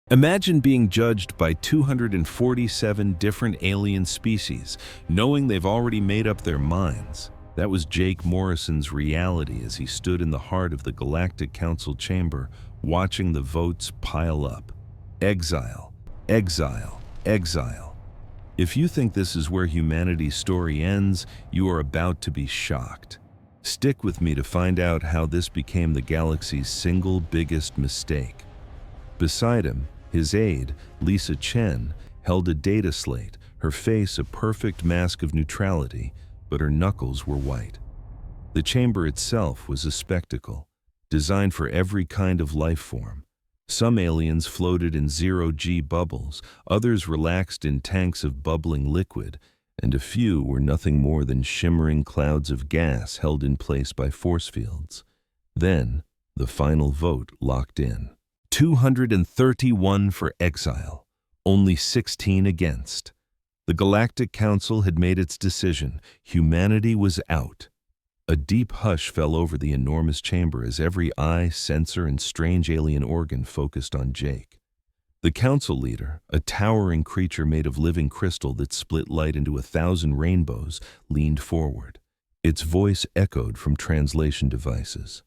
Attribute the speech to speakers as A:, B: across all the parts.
A: Imagine being judged by 247 different alien species, knowing they've already made up their minds. That was Jake Morrison's reality as he stood in the heart of the Galactic Council chamber, watching the votes pile up. Exile, exile, exile. If you think this is where humanity's story ends, you are about to be shocked. Stick with me to find out how this became the galaxy's single biggest mistake. Beside him, his aide, Lisa Chen, held a data slate, her face a perfect mask of neutrality, but her knuckles were white. The chamber itself was a spectacle, designed for every kind of life form. Some aliens floated in zero-G bubbles, others relaxed in tanks of bubbling liquid, and a few were nothing more than shimmering clouds of gas held in place by force fields. Then, the final vote locked in. 231 for Exile, only 16 against. The Galactic Council had made its decision. Humanity was out. A deep hush fell over the enormous chamber as every eye, sensor, and strange alien organ focused on Jake. The council leader, a towering creature made of living crystal that split light into 1,000 rainbows, leaned forward. Its voice echoed from translation devices.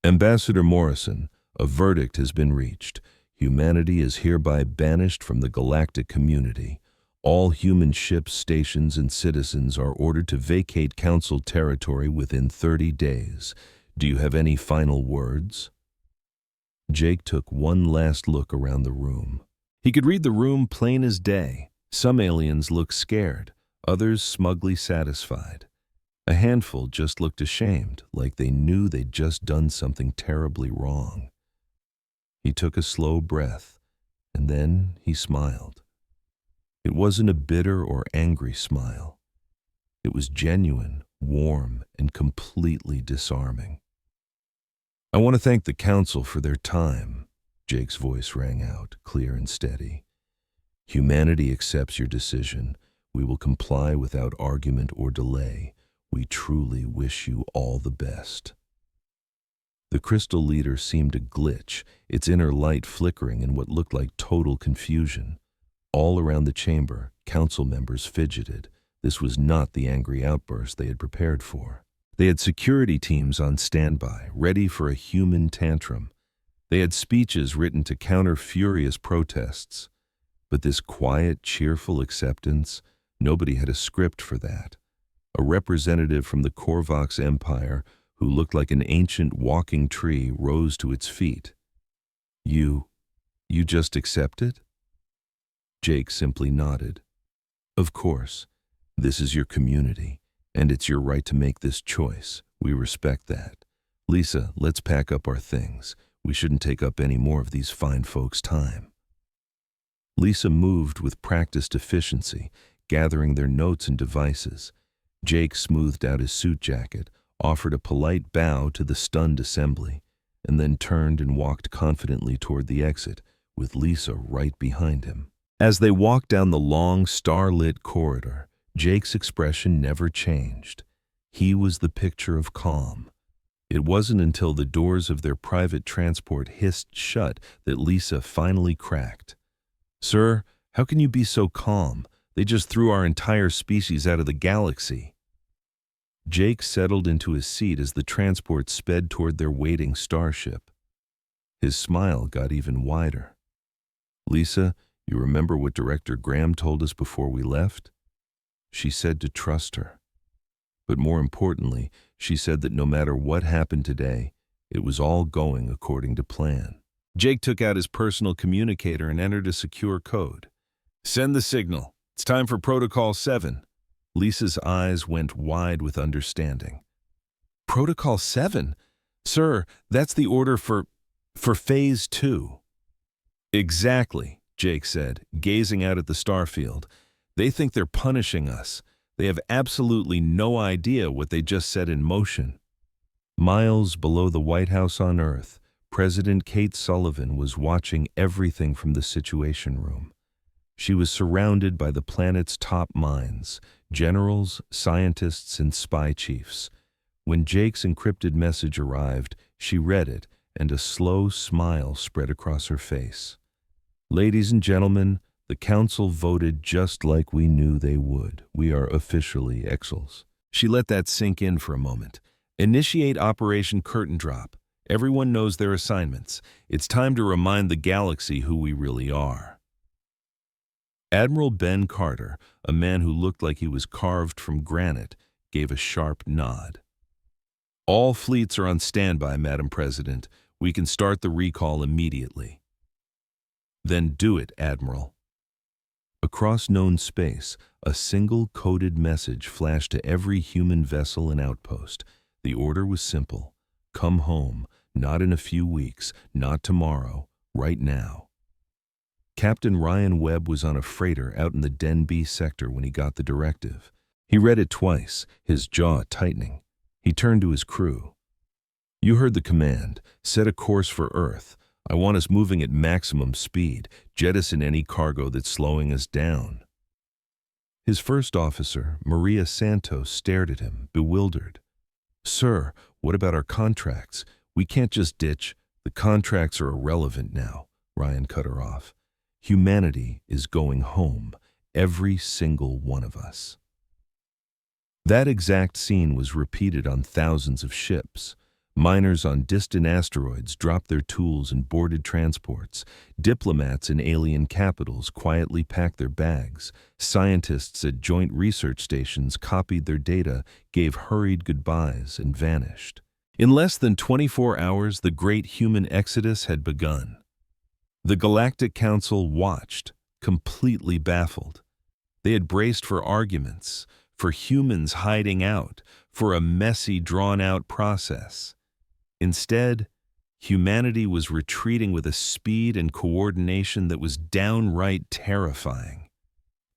A: Ambassador Morrison, a verdict has been reached. Humanity is hereby banished from the galactic community. All human ships, stations, and citizens are ordered to vacate Council territory within 30 days. Do you have any final words? Jake took one last look around the room. He could read the room plain as day. Some aliens looked scared, others smugly satisfied. A handful just looked ashamed, like they knew they'd just done something terribly wrong. He took a slow breath, and then he smiled. It wasn't a bitter or angry smile. It was genuine, warm, and completely disarming. I want to thank the Council for their time, Jake's voice rang out, clear and steady. Humanity accepts your decision. We will comply without argument or delay. We truly wish you all the best. The crystal leader seemed to glitch, its inner light flickering in what looked like total confusion. All around the chamber, council members fidgeted. This was not the angry outburst they had prepared for. They had security teams on standby, ready for a human tantrum. They had speeches written to counter furious protests. But this quiet, cheerful acceptance, nobody had a script for that. A representative from the Korvax Empire, who looked like an ancient walking tree, rose to its feet. You just accept it? Jake simply nodded. Of course, this is your community, and it's your right to make this choice. We respect that. Lisa, let's pack up our things. We shouldn't take up any more of these fine folks' time. Lisa moved with practiced efficiency, gathering their notes and devices. Jake smoothed out his suit jacket, offered a polite bow to the stunned assembly, and then turned and walked confidently toward the exit, with Lisa right behind him. As they walked down the long, star-lit corridor, Jake's expression never changed. He was the picture of calm. It wasn't until the doors of their private transport hissed shut that Lisa finally cracked. "Sir, how can you be so calm? They just threw our entire species out of the galaxy." Jake settled into his seat as the transport sped toward their waiting starship. His smile got even wider. "Lisa, you remember what Director Graham told us before we left?" She said to trust her. But more importantly, she said that no matter what happened today, it was all going according to plan. Jake took out his personal communicator and entered a secure code. "Send the signal. It's time for Protocol 7. Lisa's eyes went wide with understanding. "Protocol 7? Sir, that's the order for Phase 2. "Exactly," Jake said, gazing out at the starfield. "They think they're punishing us. They have absolutely no idea what they just set in motion." Miles below the White House on Earth, President Kate Sullivan was watching everything from the Situation Room. She was surrounded by the planet's top minds, generals, scientists, and spy chiefs. When Jake's encrypted message arrived, she read it, and a slow smile spread across her face. Ladies and gentlemen, the council voted just like we knew they would. We are officially Exiles. She let that sink in for a moment. Initiate Operation Curtain Drop. Everyone knows their assignments. It's time to remind the galaxy who we really are. Admiral Ben Carter, a man who looked like he was carved from granite, gave a sharp nod. All fleets are on standby, Madam President. We can start the recall immediately. Then do it, Admiral. Across known space, a single coded message flashed to every human vessel and outpost. The order was simple. Come home, not in a few weeks, not tomorrow, right now. Captain Ryan Webb was on a freighter out in the Den B sector when he got the directive. He read it twice, his jaw tightening. He turned to his crew. You heard the command. Set a course for Earth. I want us moving at maximum speed. Jettison any cargo that's slowing us down. His first officer, Maria Santos, stared at him, bewildered. Sir, what about our contracts? We can't just ditch. The contracts are irrelevant now, Ryan cut her off. Humanity is going home, every single one of us. That exact scene was repeated on thousands of ships. Miners on distant asteroids dropped their tools and boarded transports. Diplomats in alien capitals quietly packed their bags. Scientists at joint research stations copied their data, gave hurried goodbyes, and vanished. In less than 24 hours, the great human exodus had begun. The Galactic Council watched, completely baffled. They had braced for arguments, for humans hiding out, for a messy, drawn-out process. Instead, humanity was retreating with a speed and coordination that was downright terrifying.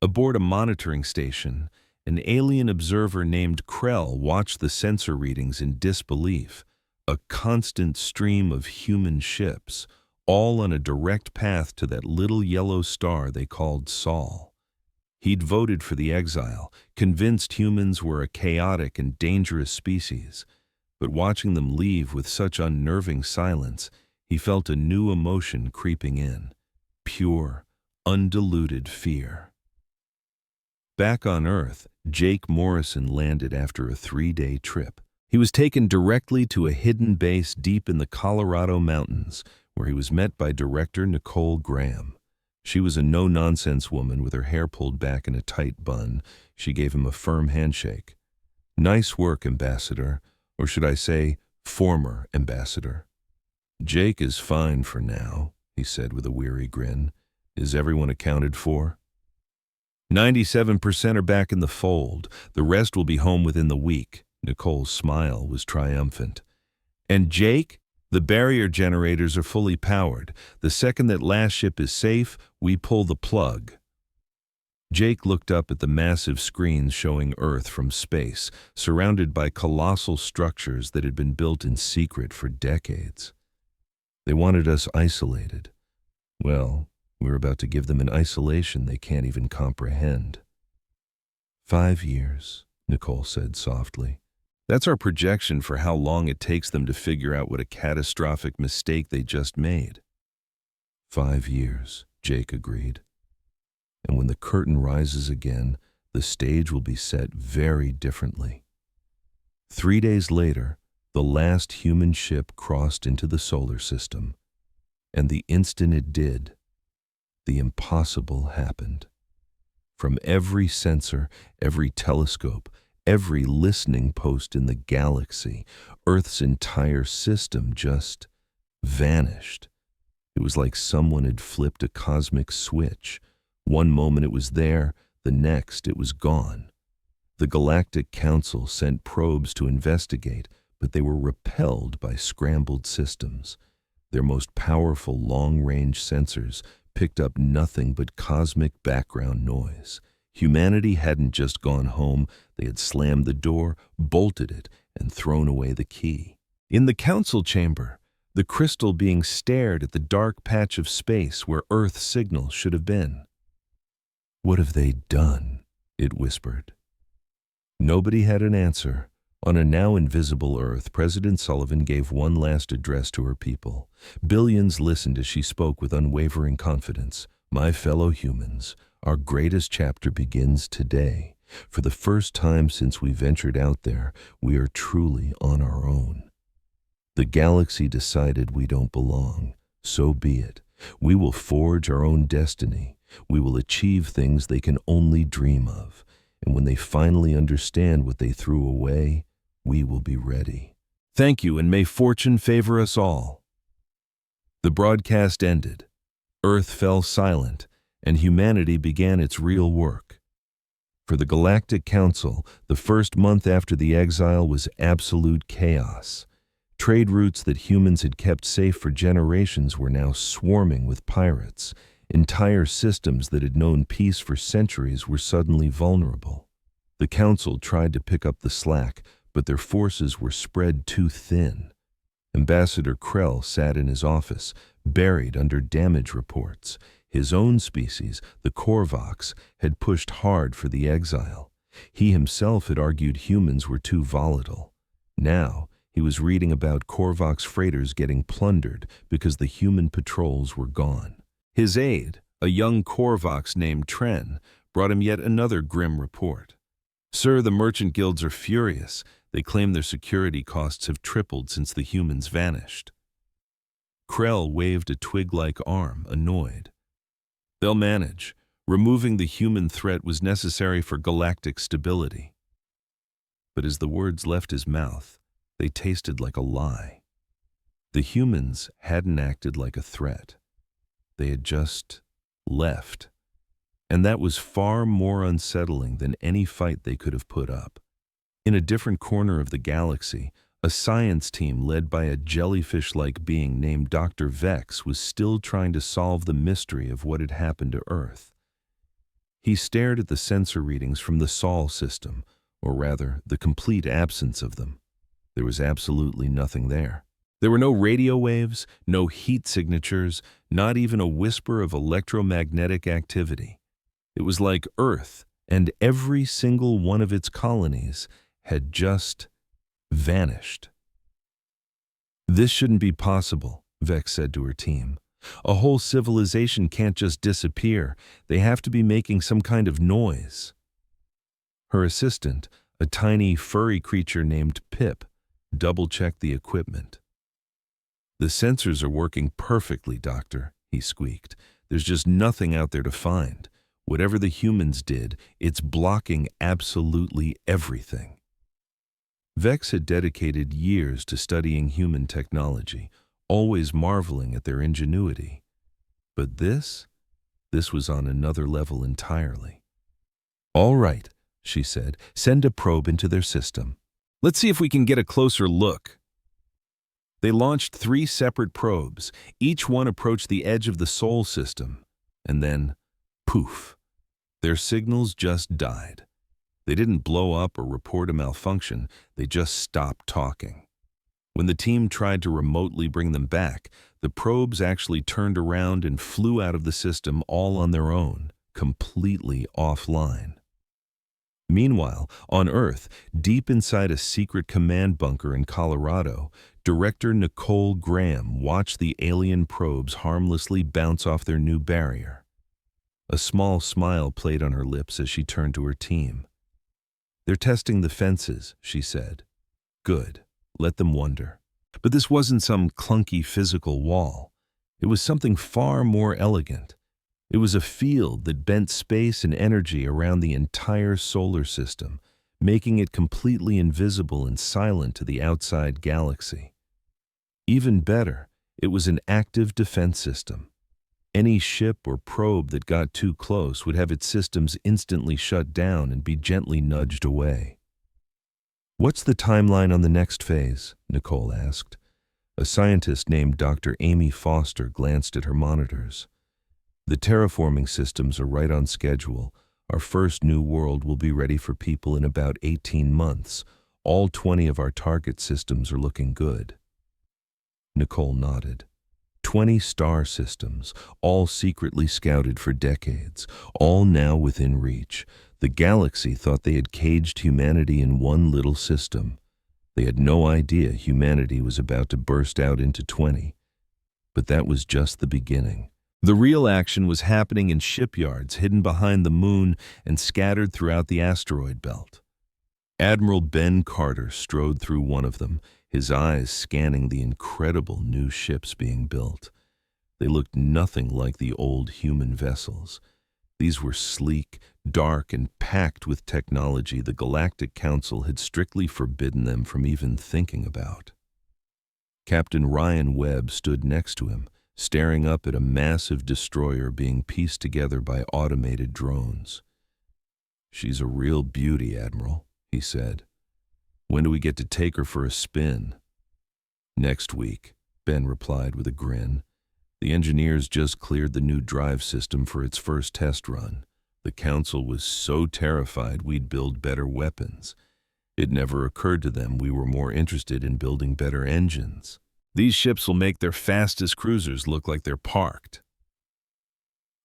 A: Aboard a monitoring station, an alien observer named Krell watched the sensor readings in disbelief. A constant stream of human ships, all on a direct path to that little yellow star they called Sol. He'd voted for the Exile, convinced humans were a chaotic and dangerous species. But watching them leave with such unnerving silence, he felt a new emotion creeping in. Pure, undiluted fear. Back on Earth, Jake Morrison landed after a 3-day trip. He was taken directly to a hidden base deep in the Colorado mountains, where he was met by director Nicole Graham. She was a no-nonsense woman with her hair pulled back in a tight bun. She gave him a firm handshake. Nice work, Ambassador. Or should I say, former ambassador. Jake is fine for now, he said with a weary grin. Is everyone accounted for? 97% are back in the fold. The rest will be home within the week. Nicole's smile was triumphant. And Jake? The barrier generators are fully powered. The second that last ship is safe, we pull the plug. Jake looked up at the massive screens showing Earth from space, surrounded by colossal structures that had been built in secret for decades. They wanted us isolated. Well, we're about to give them an isolation they can't even comprehend. 5 years, Nicole said softly. That's our projection for how long it takes them to figure out what a catastrophic mistake they just made. 5 years, Jake agreed. And when the curtain rises again, the stage will be set very differently. 3 days later, the last human ship crossed into the solar system, and the instant it did, the impossible happened. From every sensor, every telescope, every listening post in the galaxy, Earth's entire system just vanished. It was like someone had flipped a cosmic switch. One moment it was there, the next it was gone. The Galactic Council sent probes to investigate, but they were repelled by scrambled systems. Their most powerful long-range sensors picked up nothing but cosmic background noise. Humanity hadn't just gone home, they had slammed the door, bolted it, and thrown away the key. In the council chamber, the crystal being stared at the dark patch of space where Earth's signal should have been. What have they done? It whispered. Nobody had an answer, On a now invisible Earth, President Sullivan gave one last address to her people. Billions listened as she spoke with unwavering confidence. My fellow humans, our greatest chapter begins today. For the first time since we ventured out there, we are truly on our own. The galaxy decided we don't belong. So be it. We will forge our own destiny. We will achieve things they can only dream of. And when they finally understand what they threw away, we will be ready. Thank you, and may fortune favor us all. The broadcast ended. Earth fell silent, and humanity began its real work. For the Galactic Council, the first month after the exile was absolute chaos. Trade routes that humans had kept safe for generations were now swarming with pirates. Entire systems that had known peace for centuries were suddenly vulnerable. The Council tried to pick up the slack, but their forces were spread too thin. Ambassador Krell sat in his office, buried under damage reports. His own species, the Korvax, had pushed hard for the exile. He himself had argued humans were too volatile. Now, he was reading about Korvax freighters getting plundered because the human patrols were gone. His aide, a young Korvax named Tren, brought him yet another grim report. Sir, the merchant guilds are furious. They claim their security costs have tripled since the humans vanished. Krell waved a twig-like arm, annoyed. They'll manage. Removing the human threat was necessary for galactic stability. But as the words left his mouth, they tasted like a lie. The humans hadn't acted like a threat. They had just left. And that was far more unsettling than any fight they could have put up. In a different corner of the galaxy, a science team led by a jellyfish-like being named Dr. Vex was still trying to solve the mystery of what had happened to Earth. He stared at the sensor readings from the Sol system, or rather, the complete absence of them. There was absolutely nothing there. There were no radio waves, no heat signatures, not even a whisper of electromagnetic activity. It was like Earth and every single one of its colonies had just vanished. This shouldn't be possible, Vex said to her team. A whole civilization can't just disappear. They have to be making some kind of noise. Her assistant, a tiny furry creature named Pip, double-checked the equipment. The sensors are working perfectly, Doctor, he squeaked. There's just nothing out there to find. Whatever the humans did, it's blocking absolutely everything. Vex had dedicated years to studying human technology, always marveling at their ingenuity. But this was on another level entirely. All right, she said, send a probe into their system. Let's see if we can get a closer look. They launched 3 separate probes. Each one approached the edge of the Sol system. And then, poof, their signals just died. They didn't blow up or report a malfunction. They just stopped talking. When the team tried to remotely bring them back, the probes actually turned around and flew out of the system all on their own, completely offline. Meanwhile, on Earth, deep inside a secret command bunker in Colorado, Director Nicole Graham watched the alien probes harmlessly bounce off their new barrier. A small smile played on her lips as she turned to her team. They're testing the fences, she said. Good. Let them wonder. But this wasn't some clunky physical wall. It was something far more elegant. It was a field that bent space and energy around the entire solar system, making it completely invisible and silent to the outside galaxy. Even better, it was an active defense system. Any ship or probe that got too close would have its systems instantly shut down and be gently nudged away. What's the timeline on the next phase? Nicole asked. A scientist named Dr. Amy Foster glanced at her monitors. The terraforming systems are right on schedule. Our first new world will be ready for people in about 18 months. All 20 of our target systems are looking good. Nicole nodded. 20 star systems, all secretly scouted for decades, all now within reach. The galaxy thought they had caged humanity in one little system, They had no idea humanity was about to burst out into 20. But that was just the beginning. The real action was happening in shipyards hidden behind the moon and scattered throughout the asteroid belt. Admiral Ben Carter strode through one of them, his eyes scanning the incredible new ships being built. They looked nothing like the old human vessels. These were sleek, dark, and packed with technology the Galactic Council had strictly forbidden them from even thinking about. Captain Ryan Webb stood next to him, staring up at a massive destroyer being pieced together by automated drones. "She's a real beauty, Admiral," he said. "When do we get to take her for a spin?" "Next week," Ben replied with a grin. "The engineers just cleared the new drive system for its first test run. The Council was so terrified we'd build better weapons. It never occurred to them we were more interested in building better engines. These ships will make their fastest cruisers look like they're parked."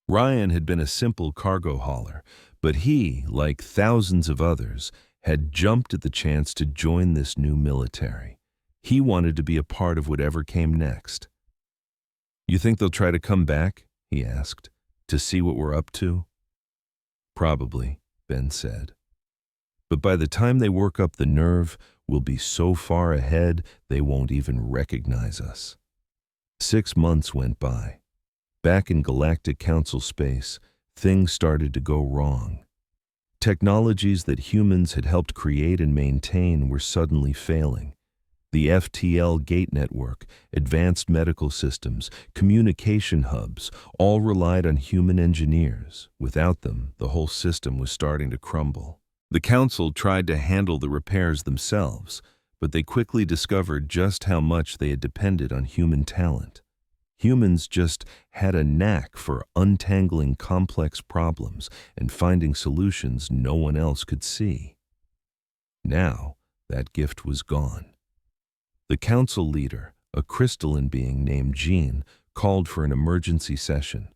A: Ryan had been a simple cargo hauler, but he, like thousands of others, had jumped at the chance to join this new military. He wanted to be a part of whatever came next. "You think they'll try to come back?" he asked, "to see what we're up to?" "Probably," Ben said. "But by the time they work up the nerve, we'll be so far ahead they won't even recognize us." 6 months went by. Back in Galactic Council space, things started to go wrong. Technologies that humans had helped create and maintain were suddenly failing. The FTL gate network, advanced medical systems, communication hubs, all relied on human engineers. Without them, the whole system was starting to crumble. The Council tried to handle the repairs themselves, but they quickly discovered just how much they had depended on human talent. Humans just had a knack for untangling complex problems and finding solutions no one else could see. Now, that gift was gone. The Council leader, a crystalline being named Jean, called for an emergency session.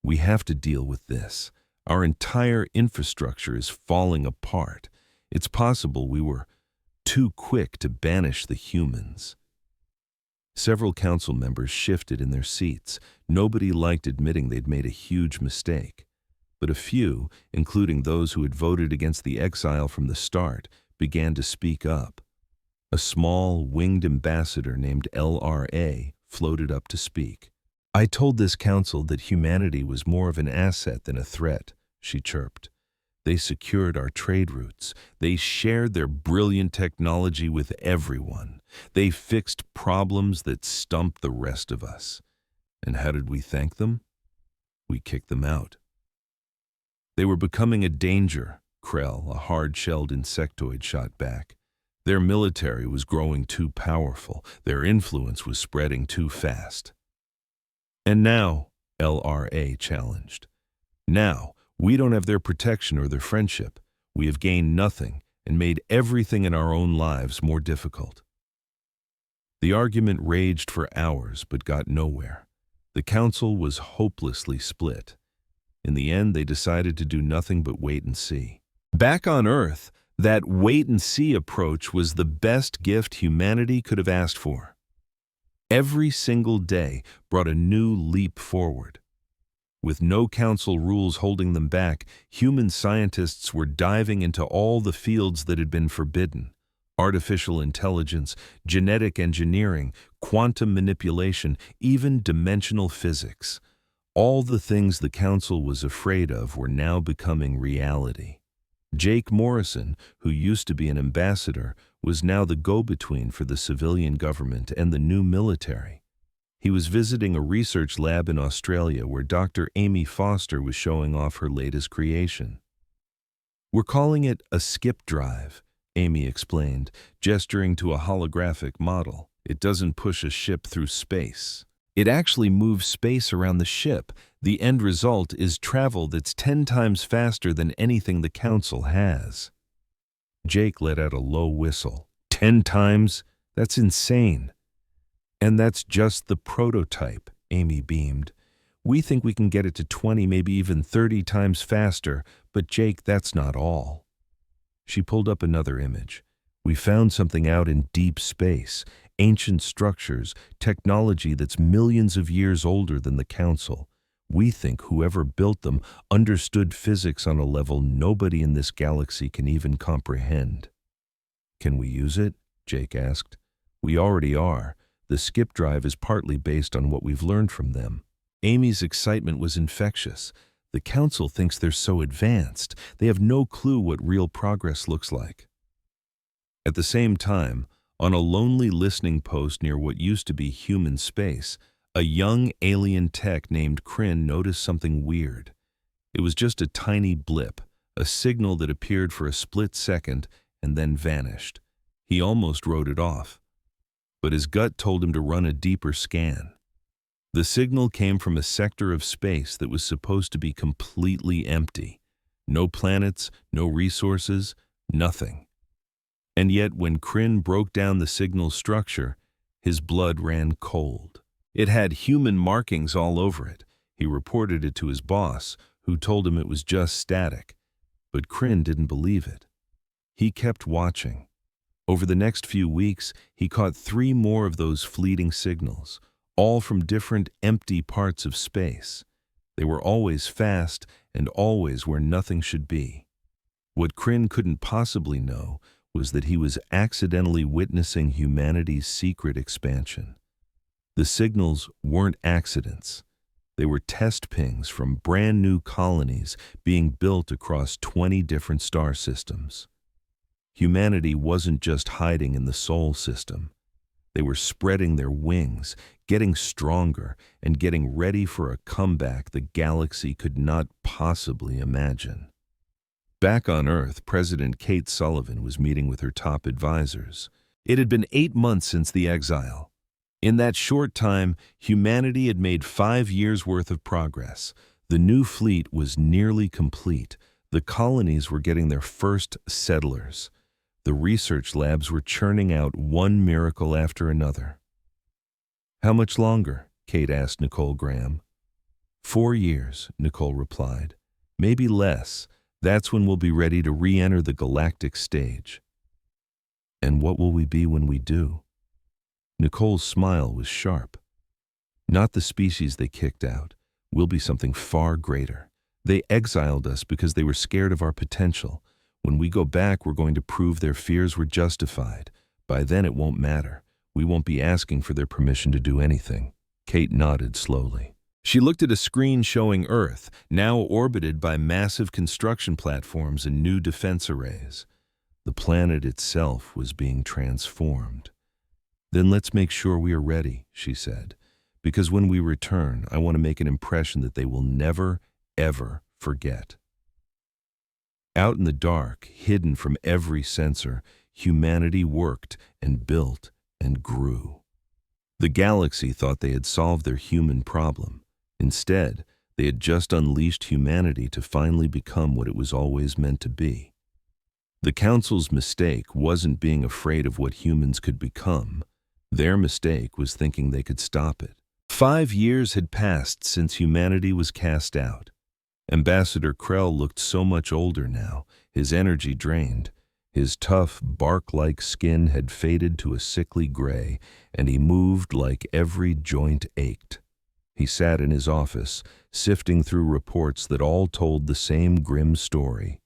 A: "We have to deal with this. Our entire infrastructure is falling apart. It's possible we were too quick to banish the humans." Several council members shifted in their seats. Nobody liked admitting they'd made a huge mistake. But a few, including those who had voted against the Exile from the start, began to speak up. A small, winged ambassador named LRA floated up to speak. "I told this council that humanity was more of an asset than a threat," she chirped. "They secured our trade routes. They shared their brilliant technology with everyone. They fixed problems that stumped the rest of us. And how did we thank them? We kicked them out." "They were becoming a danger," Krell, a hard-shelled insectoid, shot back. "Their military was growing too powerful. Their influence was spreading too fast." "And now," LRA challenged, "now, we don't have their protection or their friendship. We have gained nothing and made everything in our own lives more difficult." The argument raged for hours but got nowhere. The council was hopelessly split. In the end, they decided to do nothing but wait and see. Back on Earth, that wait-and-see approach was the best gift humanity could have asked for. Every single day brought a new leap forward. With no council rules holding them back, human scientists were diving into all the fields that had been forbidden: artificial intelligence, genetic engineering, quantum manipulation, even dimensional physics. All the things the council was afraid of were now becoming reality. Jake Morrison, who used to be an ambassador, was now the go-between for the civilian government and the new military. He was visiting a research lab in Australia where Dr. Amy Foster was showing off her latest creation. "We're calling it a skip drive," Amy explained, gesturing to a holographic model. "It doesn't push a ship through space. It actually moves space around the ship. The end result is travel that's 10 times faster than anything the council has." Jake let out a low whistle. 10 times? That's insane. "And that's just the prototype," Amy beamed. "We think we can get it to 20, maybe even 30 times faster, but Jake, that's not all." She pulled up another image. We found something out in deep space, ancient structures, technology that's millions of years older than the Council. We think whoever built them understood physics on a level nobody in this galaxy can even comprehend. Can we use it? Jake asked. We already are. The skip drive is partly based on what we've learned from them. Amy's excitement was infectious. The Council thinks they're so advanced, they have no clue what real progress looks like. At the same time, on a lonely listening post near what used to be human space, a young alien tech named Kryn noticed something weird. It was just a tiny blip, a signal that appeared for a split second and then vanished. He almost wrote it off, but his gut told him to run a deeper scan. The signal came from a sector of space that was supposed to be completely empty. No planets, no resources, nothing. And yet when Kryn broke down the signal's structure, his blood ran cold. It had human markings all over it. He reported it to his boss, who told him it was just static. But Kryn didn't believe it. He kept watching. Over the next few weeks, he caught 3 more of those fleeting signals, all from different empty parts of space. They were always fast and always where nothing should be. What Kryn couldn't possibly know was that he was accidentally witnessing humanity's secret expansion. The signals weren't accidents. They were test pings from brand new colonies being built across 20 different star systems. Humanity wasn't just hiding in the Sol system. They were spreading their wings, getting stronger, and getting ready for a comeback the galaxy could not possibly imagine. Back on Earth, President Kate Sullivan was meeting with her top advisors. It had been 8 months since the Exile. In that short time, humanity had made 5 years' worth of progress. The new fleet was nearly complete. The colonies were getting their first settlers. The research labs were churning out one miracle after another. How much longer? Kate asked Nicole Graham. 4 years, Nicole replied. Maybe less. That's when we'll be ready to re-enter the galactic stage. And what will we be when we do? Nicole's smile was sharp. Not the species they kicked out. We'll be something far greater. They exiled us because they were scared of our potential. When we go back, we're going to prove their fears were justified. By then it won't matter. We won't be asking for their permission to do anything. Kate nodded slowly. She looked at a screen showing Earth, now orbited by massive construction platforms and new defense arrays. The planet itself was being transformed. Then let's make sure we are ready, she said, because when we return, I want to make an impression that they will never, ever forget. Out in the dark, hidden from every sensor, humanity worked and built and grew. The galaxy thought they had solved their human problem. Instead, they had just unleashed humanity to finally become what it was always meant to be. The Council's mistake wasn't being afraid of what humans could become. Their mistake was thinking they could stop it. 5 years had passed since humanity was cast out. Ambassador Krell looked so much older now, his energy drained. His tough, bark-like skin had faded to a sickly gray, and he moved like every joint ached. He sat in his office, sifting through reports that all told the same grim story.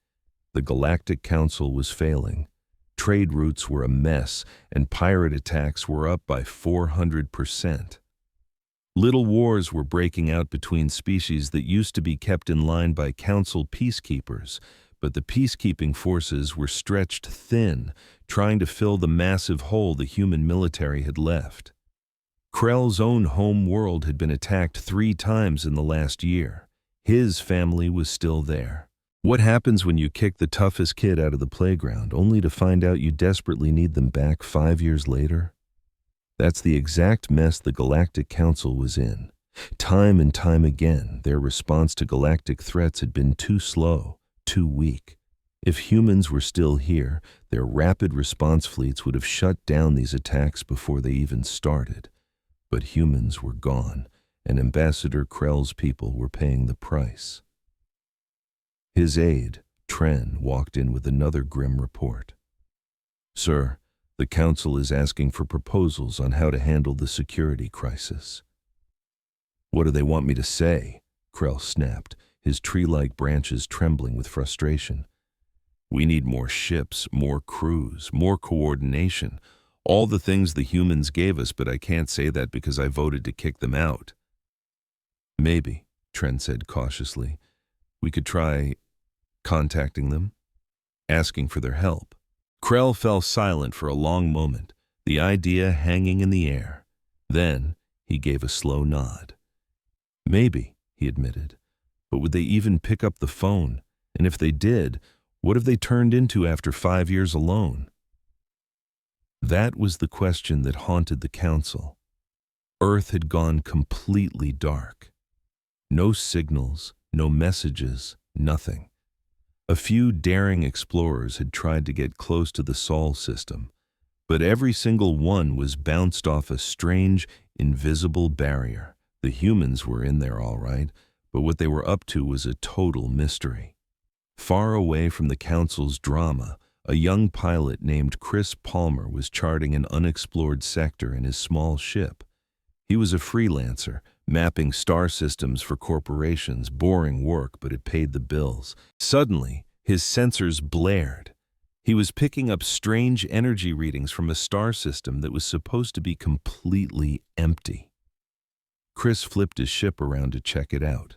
A: The Galactic Council was failing. Trade routes were a mess, and pirate attacks were up by 400%. Little wars were breaking out between species that used to be kept in line by Council peacekeepers, but the peacekeeping forces were stretched thin, trying to fill the massive hole the human military had left. Krell's own home world had been attacked 3 times in the last year. His family was still there. What happens when you kick the toughest kid out of the playground, only to find out you desperately need them back 5 years later? That's the exact mess the Galactic Council was in. Time and time again, their response to galactic threats had been too slow, too weak. If humans were still here, their rapid response fleets would have shut down these attacks before they even started. But humans were gone, and Ambassador Krell's people were paying the price. His aide, Tren, walked in with another grim report. Sir, the Council is asking for proposals on how to handle the security crisis. What do they want me to say? Krell snapped, his tree-like branches trembling with frustration. We need more ships, more crews, more coordination. All the things the humans gave us, but I can't say that because I voted to kick them out. Maybe, Trent said cautiously, we could try contacting them, asking for their help. Krell fell silent for a long moment, the idea hanging in the air. Then he gave a slow nod. Maybe, he admitted, but would they even pick up the phone? And if they did, what have they turned into after 5 years alone? That was the question that haunted the Council. Earth had gone completely dark. No signals, no messages, nothing. A few daring explorers had tried to get close to the Sol system, but every single one was bounced off a strange, invisible barrier. The humans were in there all right, but what they were up to was a total mystery. Far away from the Council's drama, a young pilot named Chris Palmer was charting an unexplored sector in his small ship. He was a freelancer, mapping star systems for corporations, boring work, but it paid the bills. Suddenly, his sensors blared. He was picking up strange energy readings from a star system that was supposed to be completely empty. Chris flipped his ship around to check it out.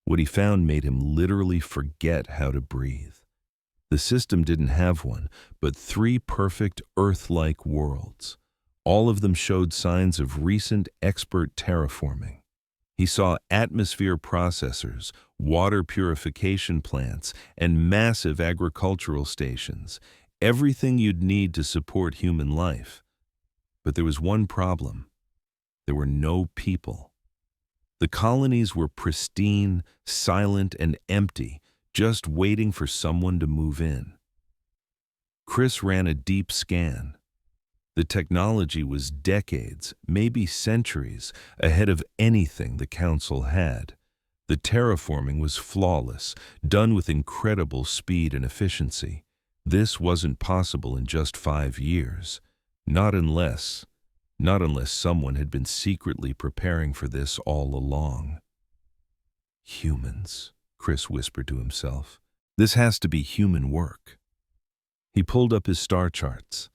A: What he found made him literally forget how to breathe. The system didn't have one, but 3 perfect Earth-like worlds. All of them showed signs of recent expert terraforming. He saw atmosphere processors, water purification plants, and massive agricultural stations, everything you'd need to support human life. But there was one problem. There were no people. The colonies were pristine, silent, and empty, just waiting for someone to move in. Chris ran a deep scan. The technology was decades, maybe centuries, ahead of anything the Council had. The terraforming was flawless, done with incredible speed and efficiency. This wasn't possible in just 5 years. Not unless someone had been secretly preparing for this all along. Humans, Chris whispered to himself. This has to be human work. He pulled up his star charts.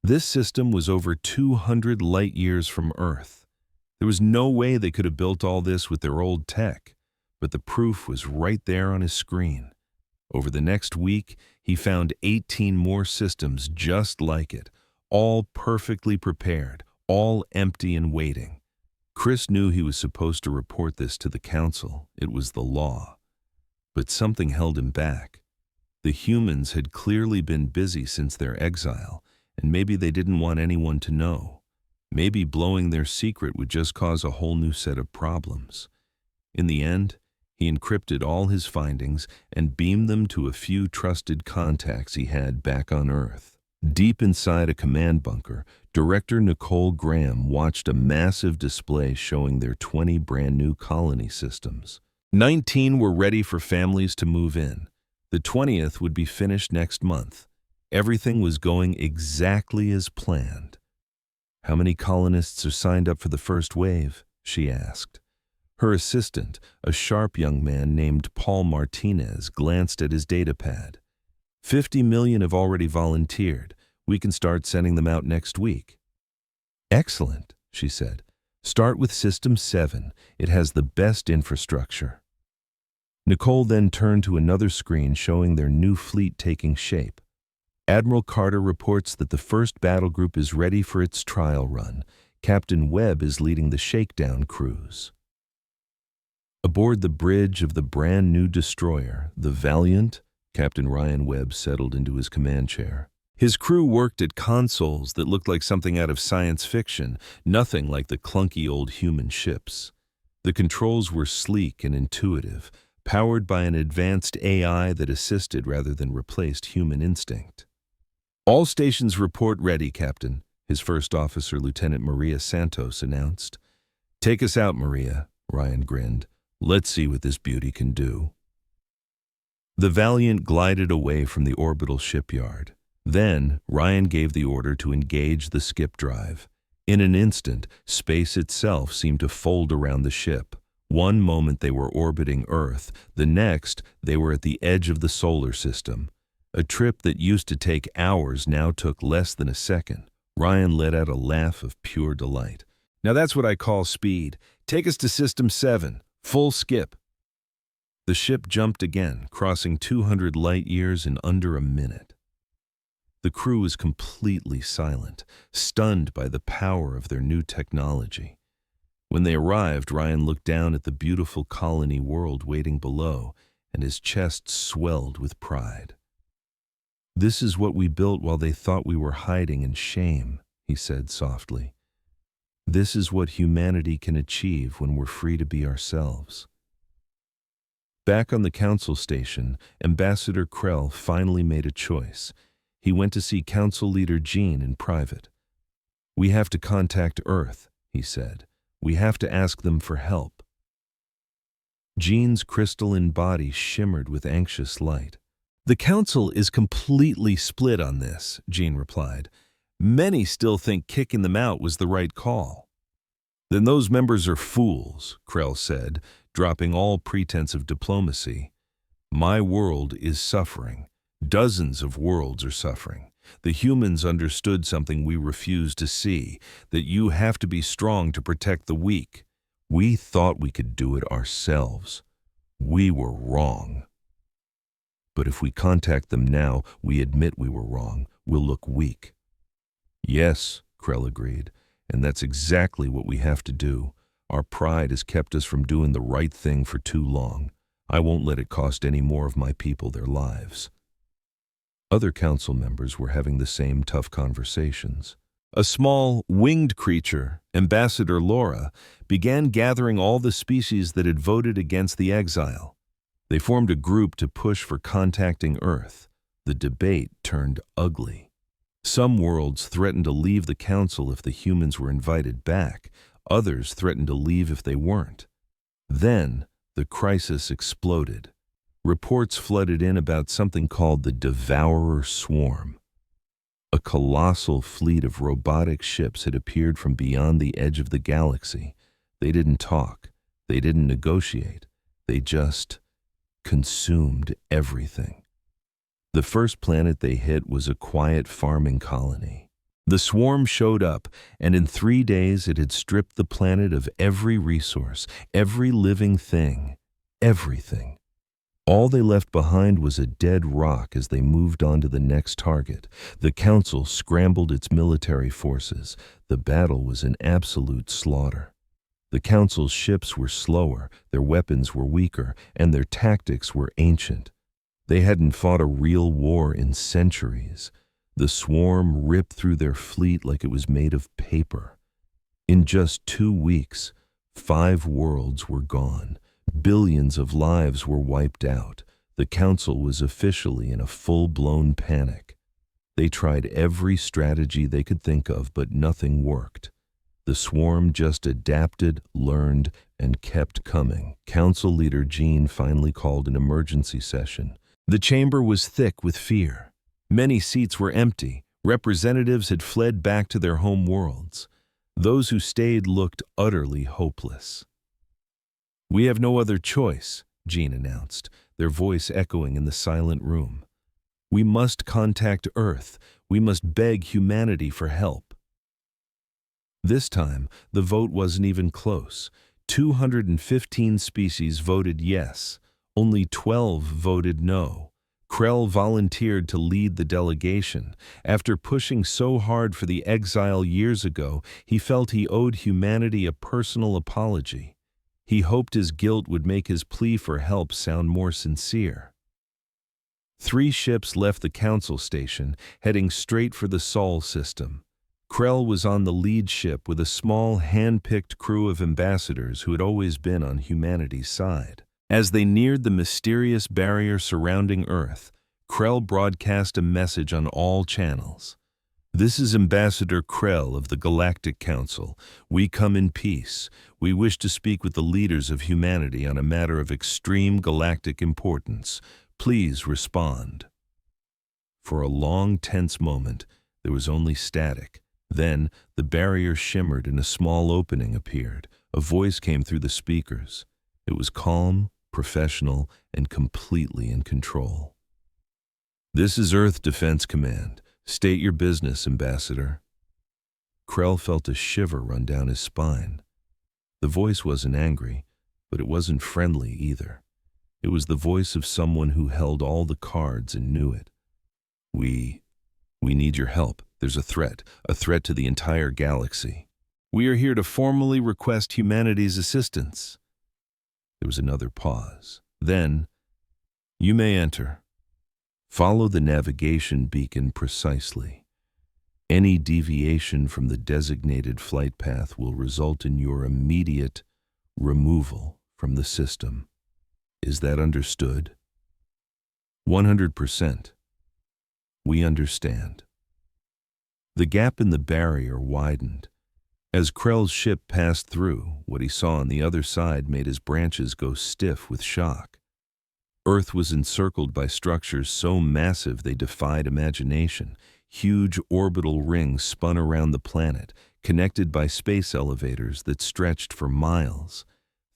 A: This system was over 200 light-years from Earth. There was no way they could have built all this with their old tech, but the proof was right there on his screen. Over the next week, he found 18 more systems just like it, all perfectly prepared, all empty and waiting. Chris knew he was supposed to report this to the Council. It was the law. But something held him back. The humans had clearly been busy since their exile, and maybe they didn't want anyone to know. Maybe blowing their secret would just cause a whole new set of problems. In the end, he encrypted all his findings and beamed them to a few trusted contacts he had back on Earth. Deep inside a command bunker, Director Nicole Graham watched a massive display showing their 20 brand-new colony systems. 19 were ready for families to move in. The 20th would be finished next month. Everything was going exactly as planned. "How many colonists are signed up for the first wave?" she asked. Her assistant, a sharp young man named Paul Martinez, glanced at his datapad. 50 million have already volunteered. We can start sending them out next week. Excellent, she said. Start with System 7. It has the best infrastructure. Nicole then turned to another screen showing their new fleet taking shape. Admiral Carter reports that the first battle group is ready for its trial run. Captain Webb is leading the shakedown cruise. Aboard the bridge of the brand new destroyer, the Valiant, Captain Ryan Webb settled into his command chair. His crew worked at consoles that looked like something out of science fiction, nothing like the clunky old human ships. The controls were sleek and intuitive, powered by an advanced AI that assisted rather than replaced human instinct. "All stations report ready, Captain," his first officer, Lieutenant Maria Santos, announced. "Take us out, Maria," Ryan grinned. "Let's see what this beauty can do." The Valiant glided away from the orbital shipyard. Then, Ryan gave the order to engage the skip drive. In an instant, space itself seemed to fold around the ship. One moment they were orbiting Earth, the next they were at the edge of the solar system. A trip that used to take hours now took less than a second. Ryan let out a laugh of pure delight. "Now that's what I call speed. Take us to System 7. Full skip." The ship jumped again, crossing 200 light-years in under a minute. The crew was completely silent, stunned by the power of their new technology. When they arrived, Ryan looked down at the beautiful colony world waiting below, and his chest swelled with pride. "This is what we built while they thought we were hiding in shame," he said softly. "This is what humanity can achieve when we're free to be ourselves." Back on the council station, Ambassador Krell finally made a choice. He went to see Council Leader Jean in private. "We have to contact Earth," he said. "We have to ask them for help." Jean's crystalline body shimmered with anxious light. "The Council is completely split on this," Jean replied. "Many still think kicking them out was the right call." "Then those members are fools," Krell said, dropping all pretense of diplomacy. "My world is suffering. Dozens of worlds are suffering. The humans understood something we refuse to see, that you have to be strong to protect the weak. We thought we could do it ourselves. We were wrong. But if we contact them now, we admit we were wrong. We'll look weak." "Yes," Krell agreed, "and that's exactly what we have to do. Our pride has kept us from doing the right thing for too long. I won't let it cost any more of my people their lives." Other council members were having the same tough conversations. A small, winged creature, Ambassador Laura, began gathering all the species that had voted against the Exile. They formed a group to push for contacting Earth. The debate turned ugly. Some worlds threatened to leave the council if the humans were invited back. Others threatened to leave if they weren't. Then, the crisis exploded. Reports flooded in about something called the Devourer Swarm. A colossal fleet of robotic ships had appeared from beyond the edge of the galaxy. They didn't talk. They didn't negotiate. They just consumed everything. The first planet they hit was a quiet farming colony. The swarm showed up, and in 3 days it had stripped the planet of every resource, every living thing, everything. All they left behind was a dead rock as they moved on to the next target. The Council scrambled its military forces. The battle was an absolute slaughter. The Council's ships were slower, their weapons were weaker, and their tactics were ancient. They hadn't fought a real war in centuries. The swarm ripped through their fleet like it was made of paper. In just 2 weeks, 5 worlds were gone. Billions of lives were wiped out. The Council was officially in a full-blown panic. They tried every strategy they could think of, but nothing worked. The swarm just adapted, learned, and kept coming. Council Leader Jean finally called an emergency session. The chamber was thick with fear. Many seats were empty. Representatives had fled back to their home worlds. Those who stayed looked utterly hopeless. "We have no other choice," Jean announced, their voice echoing in the silent room. "We must contact Earth. We must beg humanity for help." This time, the vote wasn't even close. 215 species voted yes. Only 12 voted no. Krell volunteered to lead the delegation. After pushing so hard for the Exile years ago, he felt he owed humanity a personal apology. He hoped his guilt would make his plea for help sound more sincere. 3 ships left the council station, heading straight for the Sol system. Krell was on the lead ship with a small, hand-picked crew of ambassadors who had always been on humanity's side. As they neared the mysterious barrier surrounding Earth, Krell broadcast a message on all channels. "This is Ambassador Krell of the Galactic Council. We come in peace. We wish to speak with the leaders of humanity on a matter of extreme galactic importance. Please respond." For a long, tense moment, there was only static. Then, the barrier shimmered and a small opening appeared. A voice came through the speakers. It was calm, professional, and completely in control. "This is Earth Defense Command. State your business, Ambassador." Krell felt a shiver run down his spine. The voice wasn't angry, but it wasn't friendly either. It was the voice of someone who held all the cards and knew it. We need your help. There's a threat to the entire galaxy. We are here to formally request humanity's assistance." There was another pause. Then, "You may enter. Follow the navigation beacon precisely. Any deviation from the designated flight path will result in your immediate removal from the system. Is that understood?" 100%. We understand." The gap in the barrier widened. As Krell's ship passed through, what he saw on the other side made his branches go stiff with shock. Earth was encircled by structures so massive they defied imagination. Huge orbital rings spun around the planet, connected by space elevators that stretched for miles.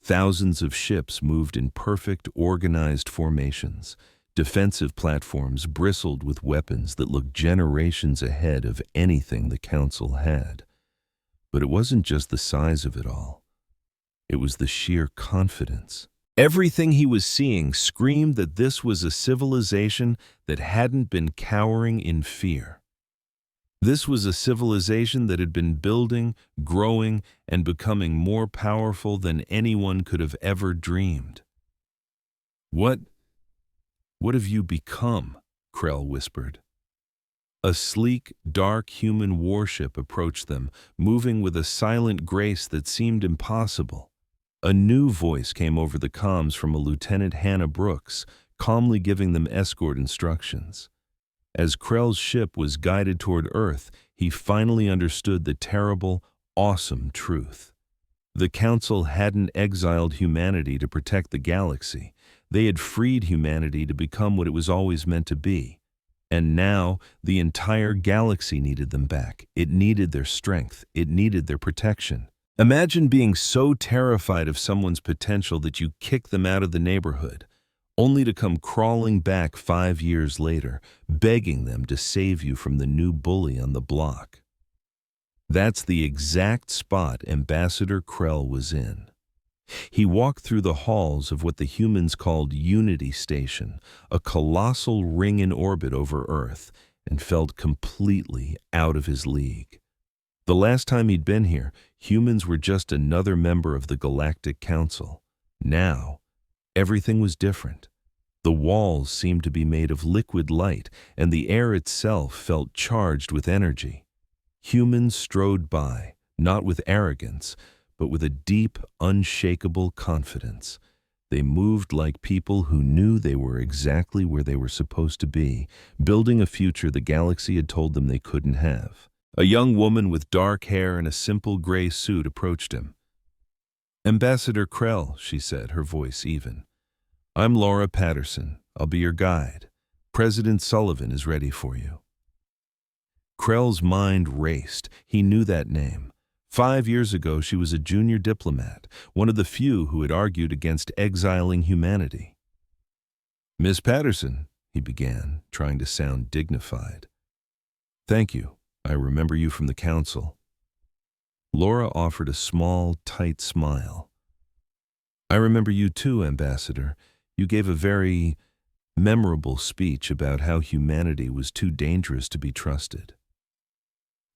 A: Thousands of ships moved in perfect, organized formations. Defensive platforms bristled with weapons that looked generations ahead of anything the Council had. But it wasn't just the size of it all. It was the sheer confidence. Everything he was seeing screamed that this was a civilization that hadn't been cowering in fear. This was a civilization that had been building, growing, and becoming more powerful than anyone could have ever dreamed. What have you become?" Krell whispered. A sleek, dark human warship approached them, moving with a silent grace that seemed impossible. A new voice came over the comms from a Lieutenant Hannah Brooks, calmly giving them escort instructions. As Krell's ship was guided toward Earth, he finally understood the terrible, awesome truth. The Council hadn't exiled humanity to protect the galaxy. They had freed humanity to become what it was always meant to be. And now, the entire galaxy needed them back. It needed their strength. It needed their protection. Imagine being so terrified of someone's potential that you kick them out of the neighborhood, only to come crawling back 5 years later, begging them to save you from the new bully on the block. That's the exact spot Ambassador Krell was in. He walked through the halls of what the humans called Unity Station, a colossal ring in orbit over Earth, and felt completely out of his league. The last time he'd been here, humans were just another member of the Galactic Council. Now, everything was different. The walls seemed to be made of liquid light, and the air itself felt charged with energy. Humans strode by, not with arrogance, but with a deep, unshakable confidence. They moved like people who knew they were exactly where they were supposed to be, building a future the galaxy had told them they couldn't have. A young woman with dark hair and a simple gray suit approached him. "Ambassador Krell," she said, her voice even. "I'm Laura Patterson. I'll be your guide. President Sullivan is ready for you." Krell's mind raced. He knew that name. 5 years ago, she was a junior diplomat, one of the few who had argued against exiling humanity. "Miss Patterson," he began, trying to sound dignified. "Thank you. I remember you from the Council." Laura offered a small, tight smile. "I remember you too, Ambassador. You gave a very memorable speech about how humanity was too dangerous to be trusted."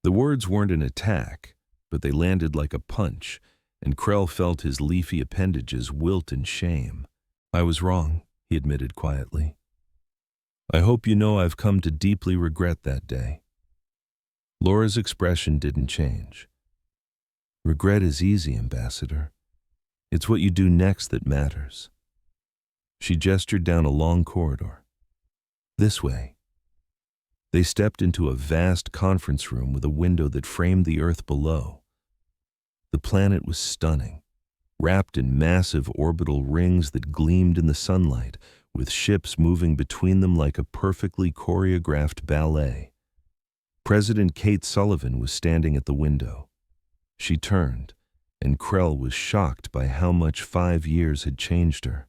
A: The words weren't an attack, but they landed like a punch, and Krell felt his leafy appendages wilt in shame. "I was wrong," he admitted quietly. "I hope you know I've come to deeply regret that day." Laura's expression didn't change. "Regret is easy, Ambassador. It's what you do next that matters." She gestured down a long corridor. "This way." They stepped into a vast conference room with a window that framed the Earth below. The planet was stunning, wrapped in massive orbital rings that gleamed in the sunlight, with ships moving between them like a perfectly choreographed ballet. President Kate Sullivan was standing at the window. She turned, and Krell was shocked by how much 5 years had changed her.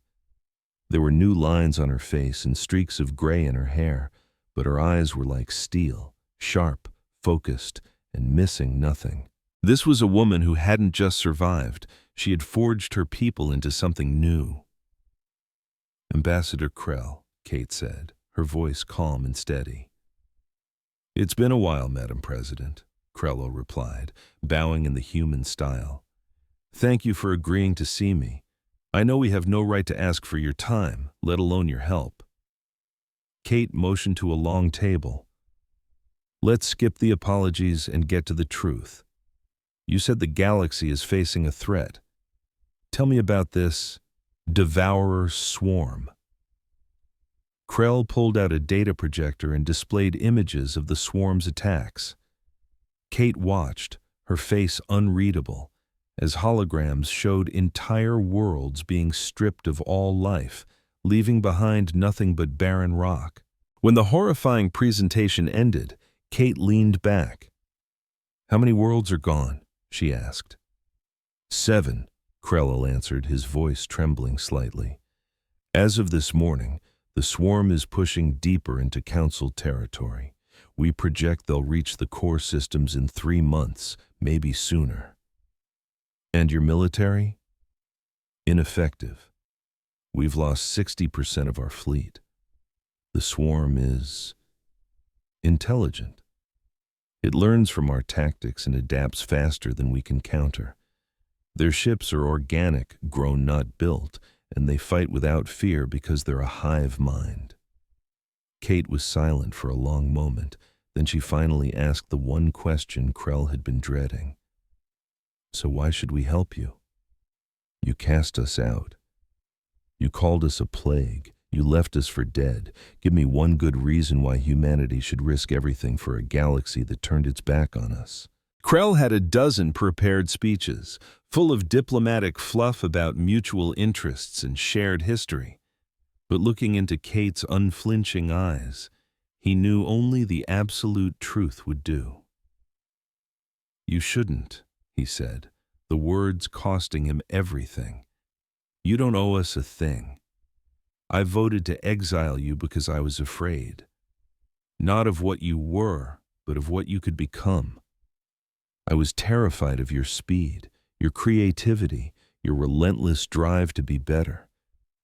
A: There were new lines on her face and streaks of gray in her hair, but her eyes were like steel, sharp, focused, and missing nothing. This was a woman who hadn't just survived. She had forged her people into something new. "Ambassador Krell," Kate said, her voice calm and steady. "It's been a while, Madam President," Krell replied, bowing in the human style. "Thank you for agreeing to see me. I know we have no right to ask for your time, let alone your help." Kate motioned to a long table. "Let's skip the apologies and get to the truth. You said the galaxy is facing a threat. Tell me about this Devourer swarm." Krell pulled out a data projector and displayed images of the swarm's attacks. Kate watched, her face unreadable, as holograms showed entire worlds being stripped of all life, leaving behind nothing but barren rock. When the horrifying presentation ended, Kate leaned back. "How many worlds are gone?" she asked. 7, Krell answered, his voice trembling slightly. "As of this morning, the swarm is pushing deeper into Council territory. We project they'll reach the core systems in 3 months, maybe sooner." "And your military?" "Ineffective. We've lost 60% of our fleet. The swarm is intelligent. It learns from our tactics and adapts faster than we can counter. Their ships are organic, grown not built, and they fight without fear because they're a hive mind." Kate was silent for a long moment. Then she finally asked the one question Krell had been dreading. "So why should we help you? You cast us out. You called us a plague. You left us for dead. Give me one good reason why humanity should risk everything for a galaxy that turned its back on us." Krell had a dozen prepared speeches, full of diplomatic fluff about mutual interests and shared history. But looking into Kate's unflinching eyes, he knew only the absolute truth would do. "You shouldn't," he said, the words costing him everything. "You don't owe us a thing. I voted to exile you because I was afraid. Not of what you were, but of what you could become. I was terrified of your speed, your creativity, your relentless drive to be better.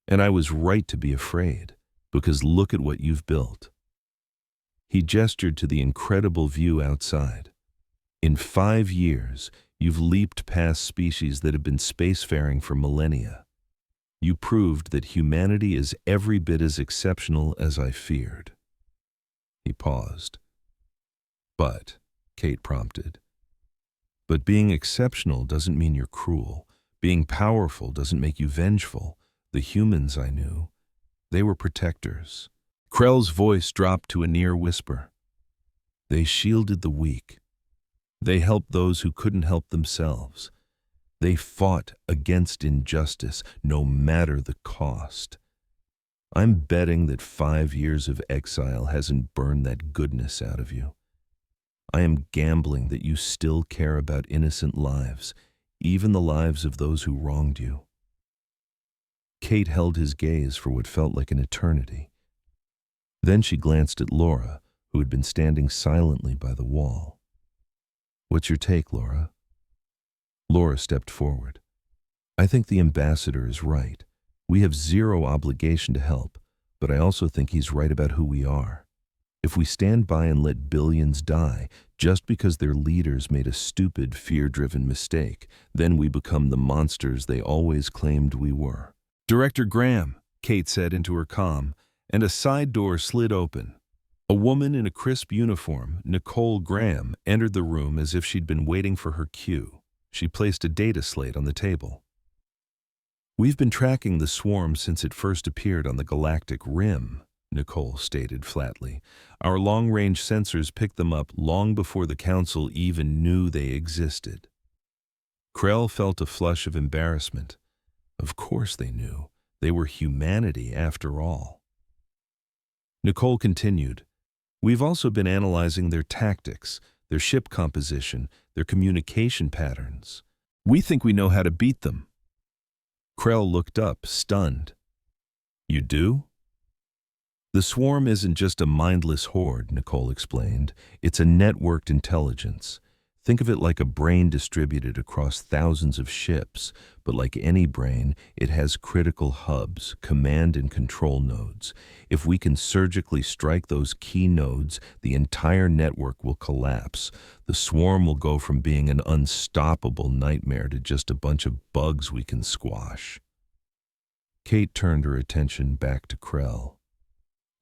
A: And I was right to be afraid, because look at what you've built." He gestured to the incredible view outside. "In 5 years, you've leaped past species that have been spacefaring for millennia. You proved that humanity is every bit as exceptional as I feared." He paused. "But," Kate prompted, "but being exceptional doesn't mean you're cruel. Being powerful doesn't make you vengeful. The humans I knew, they were protectors." Krell's voice dropped to a near whisper. "They shielded the weak. They helped those who couldn't help themselves. They fought against injustice, no matter the cost. I'm betting that 5 years of exile hasn't burned that goodness out of you. I am gambling that you still care about innocent lives, even the lives of those who wronged you." Kate held his gaze for what felt like an eternity. Then she glanced at Laura, who had been standing silently by the wall. "What's your take, Laura?" Laura stepped forward. "I think the ambassador is right. We have zero obligation to help, but I also think he's right about who we are. If we stand by and let billions die just because their leaders made a stupid, fear-driven mistake, then we become the monsters they always claimed we were." "Director Graham," Kate said into her comm, and a side door slid open. A woman in a crisp uniform, Nicole Graham, entered the room as if she'd been waiting for her cue. She placed a data slate on the table. "We've been tracking the swarm since it first appeared on the galactic rim," Nicole stated flatly. "Our long-range sensors picked them up long before the Council even knew they existed." Krell felt a flush of embarrassment. Of course they knew. They were humanity after all. Nicole continued, "We've also been analyzing their tactics, their ship composition, their communication patterns. We think we know how to beat them." Krell looked up, stunned. "You do?" "The swarm isn't just a mindless horde," Nicole explained. "It's a networked intelligence. Think of it like a brain distributed across thousands of ships, but like any brain, it has critical hubs, command and control nodes. If we can surgically strike those key nodes, the entire network will collapse. The swarm will go from being an unstoppable nightmare to just a bunch of bugs we can squash." Kate turned her attention back to Krell.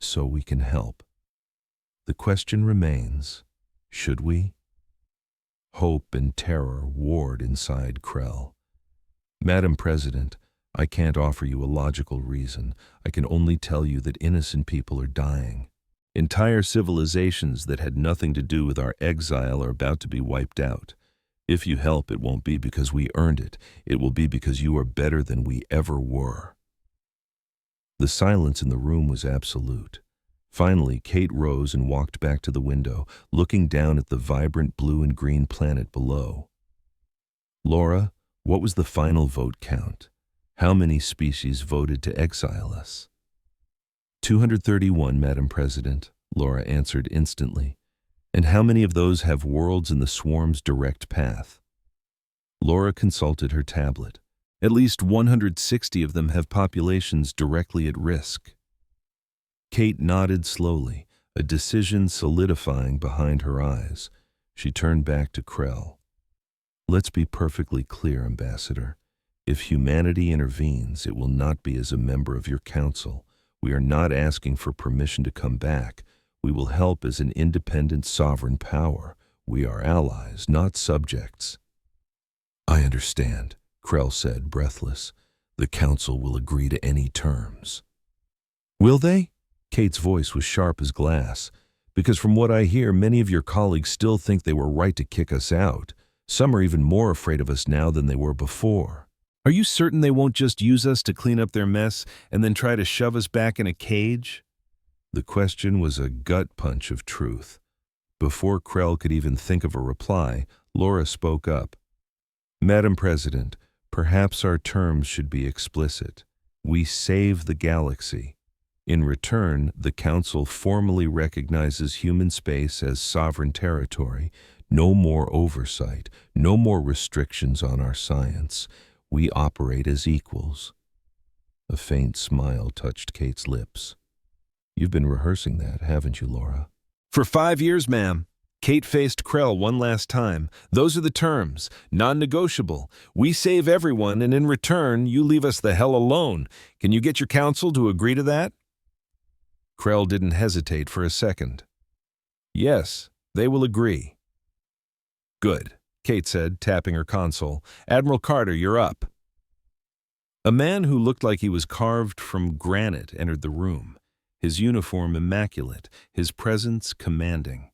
A: "So we can help. The question remains, should we?" Hope and terror warred inside Krell. "Madam President, I can't offer you a logical reason. I can only tell you that innocent people are dying. Entire civilizations that had nothing to do with our exile are about to be wiped out. If you help, it won't be because we earned it. It will be because you are better than we ever were." The silence in the room was absolute. Finally, Kate rose and walked back to the window, looking down at the vibrant blue and green planet below. "Laura, what was the final vote count? How many species voted to exile us?" 231, Madam President," Laura answered instantly. "And how many of those have worlds in the swarm's direct path?" Laura consulted her tablet. "At least 160 of them have populations directly at risk." Kate nodded slowly, a decision solidifying behind her eyes. She turned back to Krell. "Let's be perfectly clear, Ambassador. If humanity intervenes, it will not be as a member of your council. We are not asking for permission to come back. We will help as an independent sovereign power. We are allies, not subjects." "I understand," Krell said, breathless. "The council will agree to any terms." "Will they?" Kate's voice was sharp as glass. "Because from what I hear, many of your colleagues still think they were right to kick us out. Some are even more afraid of us now than they were before." "Are you certain they won't just use us to clean up their mess and then try to shove us back in a cage?" The question was a gut punch of truth. Before Krell could even think of a reply, Laura spoke up. "Madam President, perhaps our terms should be explicit. We save the galaxy. In return, the Council formally recognizes human space as sovereign territory. No more oversight, no more restrictions on our science. We operate as equals." A faint smile touched Kate's lips. "You've been rehearsing that, haven't you, Laura?" "For 5 years, ma'am." Kate faced Krell one last time. "Those are the terms, non-negotiable. We save everyone, and in return, you leave us the hell alone. Can you get your council to agree to that?" Krell didn't hesitate for a second. "Yes, they will agree." "Good," Kate said, tapping her console. "Admiral Carter, you're up." A man who looked like he was carved from granite entered the room, his uniform immaculate, his presence commanding.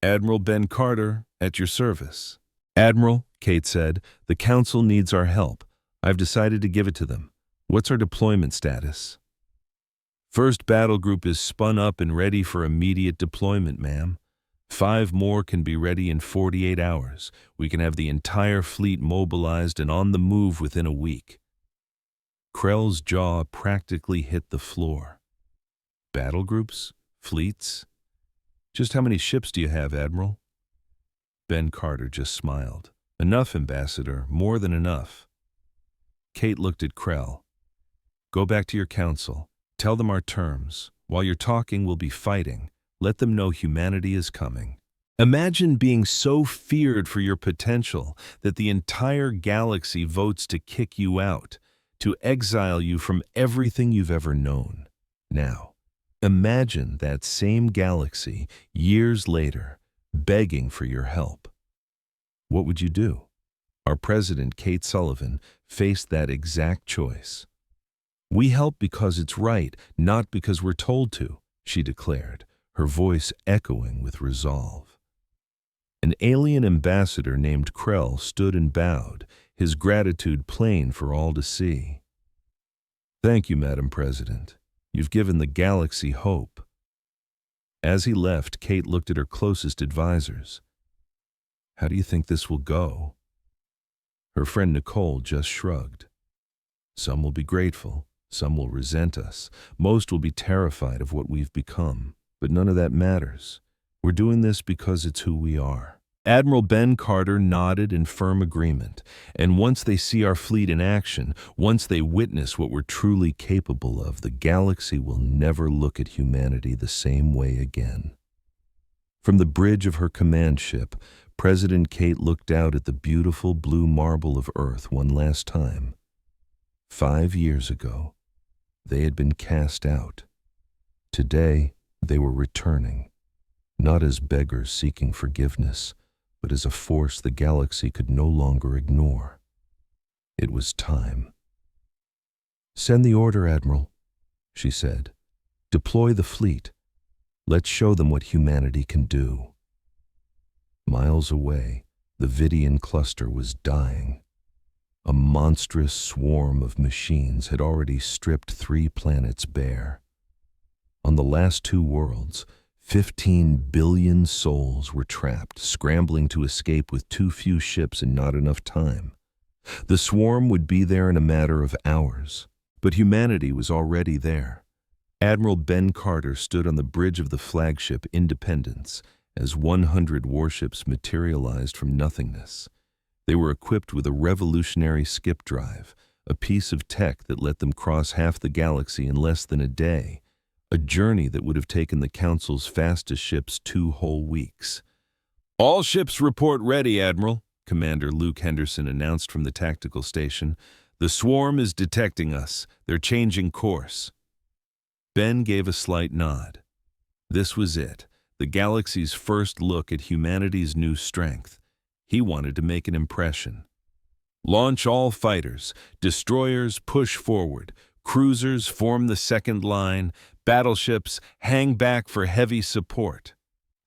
A: "Admiral Ben Carter, at your service." "Admiral," Kate said, "the Council needs our help. I've decided to give it to them. What's our deployment status?" "First battle group is spun up and ready for immediate deployment, ma'am. 5 more can be ready in 48 hours. We can have the entire fleet mobilized and on the move within a week." Krell's jaw practically hit the floor. "Battle groups? Fleets? Just how many ships do you have, Admiral?" Ben Carter just smiled. "Enough, Ambassador, more than enough." Kate looked at Krell. "Go back to your council. Tell them our terms. While you're talking, we'll be fighting. Let them know humanity is coming." Imagine being so feared for your potential that the entire galaxy votes to kick you out, to exile you from everything you've ever known. Now, imagine that same galaxy, years later, begging for your help. What would you do? Our president, Kate Sullivan, faced that exact choice. "We help because it's right, not because we're told to," she declared, her voice echoing with resolve. An alien ambassador named Krell stood and bowed, his gratitude plain for all to see. Thank you, Madam President. You've given the galaxy hope. As he left, Kate looked at her closest advisors. How do you think this will go? Her friend Nicole just shrugged. Some will be grateful, some will resent us, most will be terrified of what we've become. But none of that matters. We're doing this because it's who we are. Admiral Ben Carter nodded in firm agreement, and once they see our fleet in action, once they witness what we're truly capable of, the galaxy will never look at humanity the same way again. From the bridge of her command ship, President Kate looked out at the beautiful blue marble of Earth one last time. 5 years ago, they had been cast out. Today, they were returning, not as beggars seeking forgiveness, but as a force the galaxy could no longer ignore. It was time. "Send the order, Admiral," she said. "Deploy the fleet. Let's show them what humanity can do." Miles away, the Vidian cluster was dying. A monstrous swarm of machines had already stripped 3 planets bare. On the last 2 worlds, 15 billion souls were trapped, scrambling to escape with too few ships and not enough time. The swarm would be there in a matter of hours, but humanity was already there. Admiral Ben Carter stood on the bridge of the flagship Independence as 100 warships materialized from nothingness. They were equipped with a revolutionary skip drive, a piece of tech that let them cross half the galaxy in less than a day, a journey that would have taken the Council's fastest ships 2 whole weeks. "All ships report ready, Admiral," Commander Luke Henderson announced from the tactical station. "The swarm is detecting us. They're changing course." Ben gave a slight nod. This was it, the galaxy's first look at humanity's new strength. He wanted to make an impression. "Launch all fighters. Destroyers push forward. Cruisers form the second line. Battleships hang back for heavy support."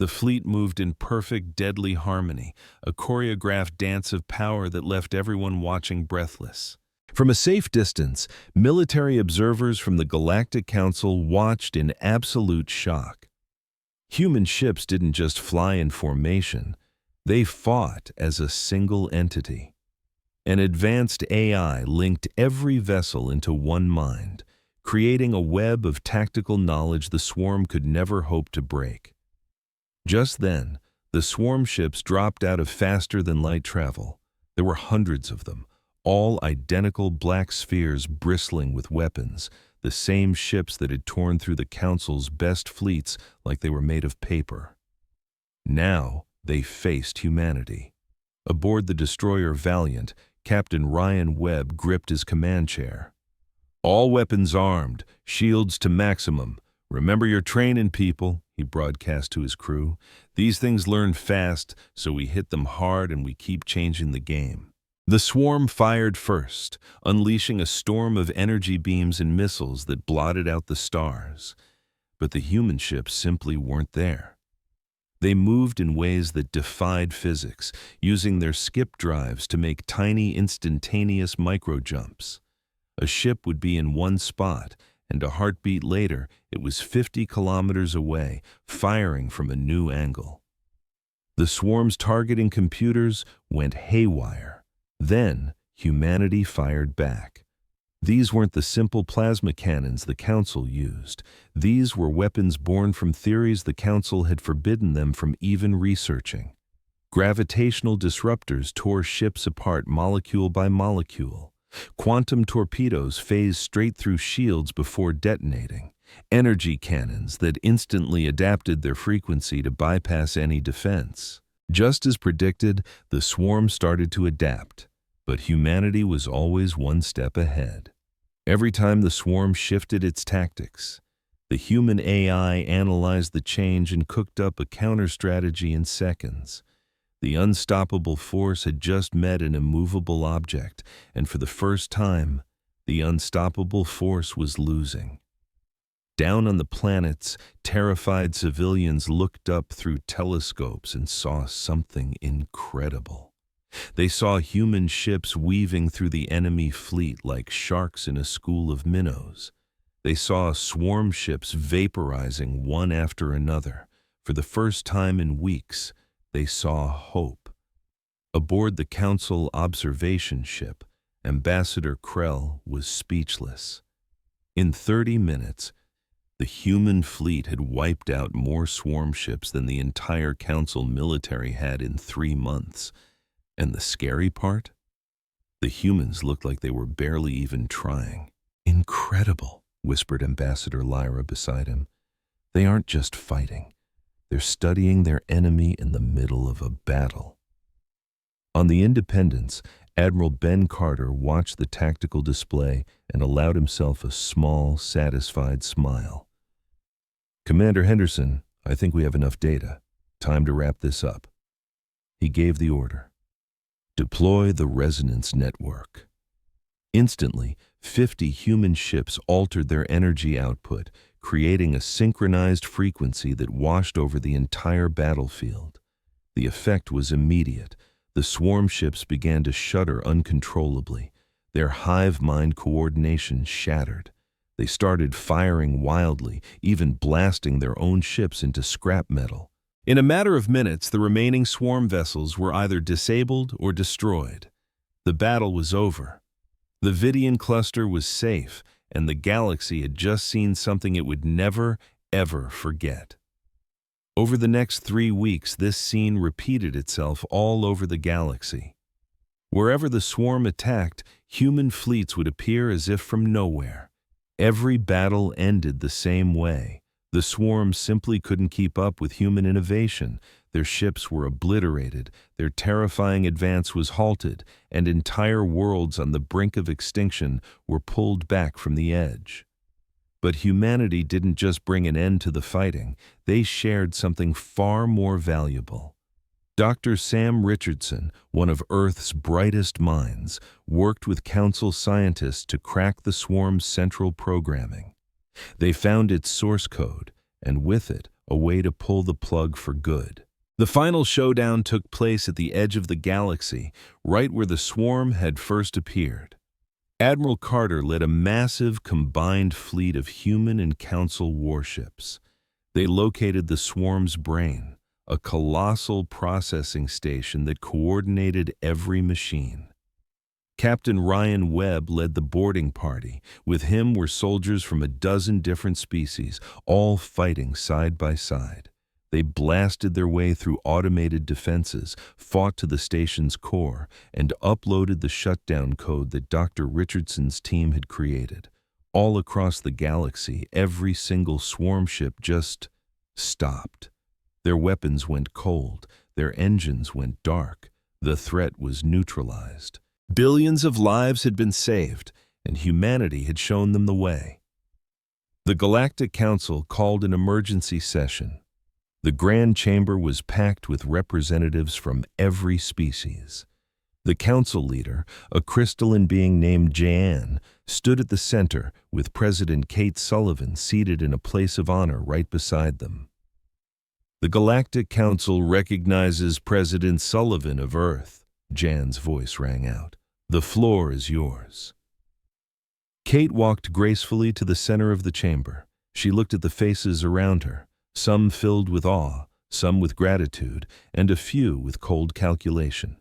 A: The fleet moved in perfect, deadly harmony, a choreographed dance of power that left everyone watching breathless. From a safe distance, military observers from the Galactic Council watched in absolute shock. Human ships didn't just fly in formation, they fought as a single entity. An advanced AI linked every vessel into one mind, creating a web of tactical knowledge the swarm could never hope to break. Just then, the swarm ships dropped out of faster-than-light travel. There were hundreds of them, all identical black spheres bristling with weapons, the same ships that had torn through the Council's best fleets like they were made of paper. Now they faced humanity. Aboard the destroyer Valiant, Captain Ryan Webb gripped his command chair. "All weapons armed, shields to maximum. Remember your training, people," he broadcast to his crew. "These things learn fast, so we hit them hard and we keep changing the game." The swarm fired first, unleashing a storm of energy beams and missiles that blotted out the stars. But the human ships simply weren't there. They moved in ways that defied physics, using their skip drives to make tiny instantaneous micro-jumps. A ship would be in one spot, and a heartbeat later, it was 50 kilometers away, firing from a new angle. The swarm's targeting computers went haywire. Then, humanity fired back. These weren't the simple plasma cannons the Council used. These were weapons born from theories the Council had forbidden them from even researching. Gravitational disruptors tore ships apart molecule by molecule. Quantum torpedoes phased straight through shields before detonating. Energy cannons that instantly adapted their frequency to bypass any defense. Just as predicted, the swarm started to adapt. But humanity was always one step ahead. Every time the swarm shifted its tactics, the human AI analyzed the change and cooked up a counter-strategy in seconds. The unstoppable force had just met an immovable object, and for the first time, the unstoppable force was losing. Down on the planets, terrified civilians looked up through telescopes and saw something incredible. They saw human ships weaving through the enemy fleet like sharks in a school of minnows. They saw swarm ships vaporizing one after another. For the first time in weeks, they saw hope. Aboard the Council observation ship, Ambassador Krell was speechless. In 30 minutes, the human fleet had wiped out more swarm ships than the entire Council military had in 3 months. And the scary part? The humans looked like they were barely even trying. "Incredible," whispered Ambassador Lyra beside him. "They aren't just fighting. They're studying their enemy in the middle of a battle." On the Independence, Admiral Ben Carter watched the tactical display and allowed himself a small, satisfied smile. "Commander Henderson, I think we have enough data. Time to wrap this up." He gave the order. "Deploy the resonance network." Instantly, 50 human ships altered their energy output, creating a synchronized frequency that washed over the entire battlefield. The effect was immediate. The swarm ships began to shudder uncontrollably. Their hive mind coordination shattered. They started firing wildly, even blasting their own ships into scrap metal. In a matter of minutes, the remaining swarm vessels were either disabled or destroyed. The battle was over. The Vidian cluster was safe, and the galaxy had just seen something it would never, ever forget. Over the next 3 weeks, this scene repeated itself all over the galaxy. Wherever the swarm attacked, human fleets would appear as if from nowhere. Every battle ended the same way. The swarm simply couldn't keep up with human innovation. Their ships were obliterated, their terrifying advance was halted, and entire worlds on the brink of extinction were pulled back from the edge. But humanity didn't just bring an end to the fighting, they shared something far more valuable. Dr. Sam Richardson, one of Earth's brightest minds, worked with Council scientists to crack the swarm's central programming. They found its source code, and with it, a way to pull the plug for good. The final showdown took place at the edge of the galaxy, right where the swarm had first appeared. Admiral Carter led a massive combined fleet of human and Council warships. They located the swarm's brain, a colossal processing station that coordinated every machine. Captain Ryan Webb led the boarding party. With him were soldiers from a dozen different species, all fighting side by side. They blasted their way through automated defenses, fought to the station's core, and uploaded the shutdown code that Dr. Richardson's team had created. All across the galaxy, every single swarm ship just stopped. Their weapons went cold, their engines went dark. The threat was neutralized. Billions of lives had been saved, and humanity had shown them the way. The Galactic Council called an emergency session. The Grand Chamber was packed with representatives from every species. The council leader, a crystalline being named Jan, stood at the center with President Kate Sullivan seated in a place of honor right beside them. "The Galactic Council recognizes President Sullivan of Earth," Jan's voice rang out. "The floor is yours." Kate walked gracefully to the center of the chamber. She looked at the faces around her, some filled with awe, some with gratitude, and a few with cold calculation.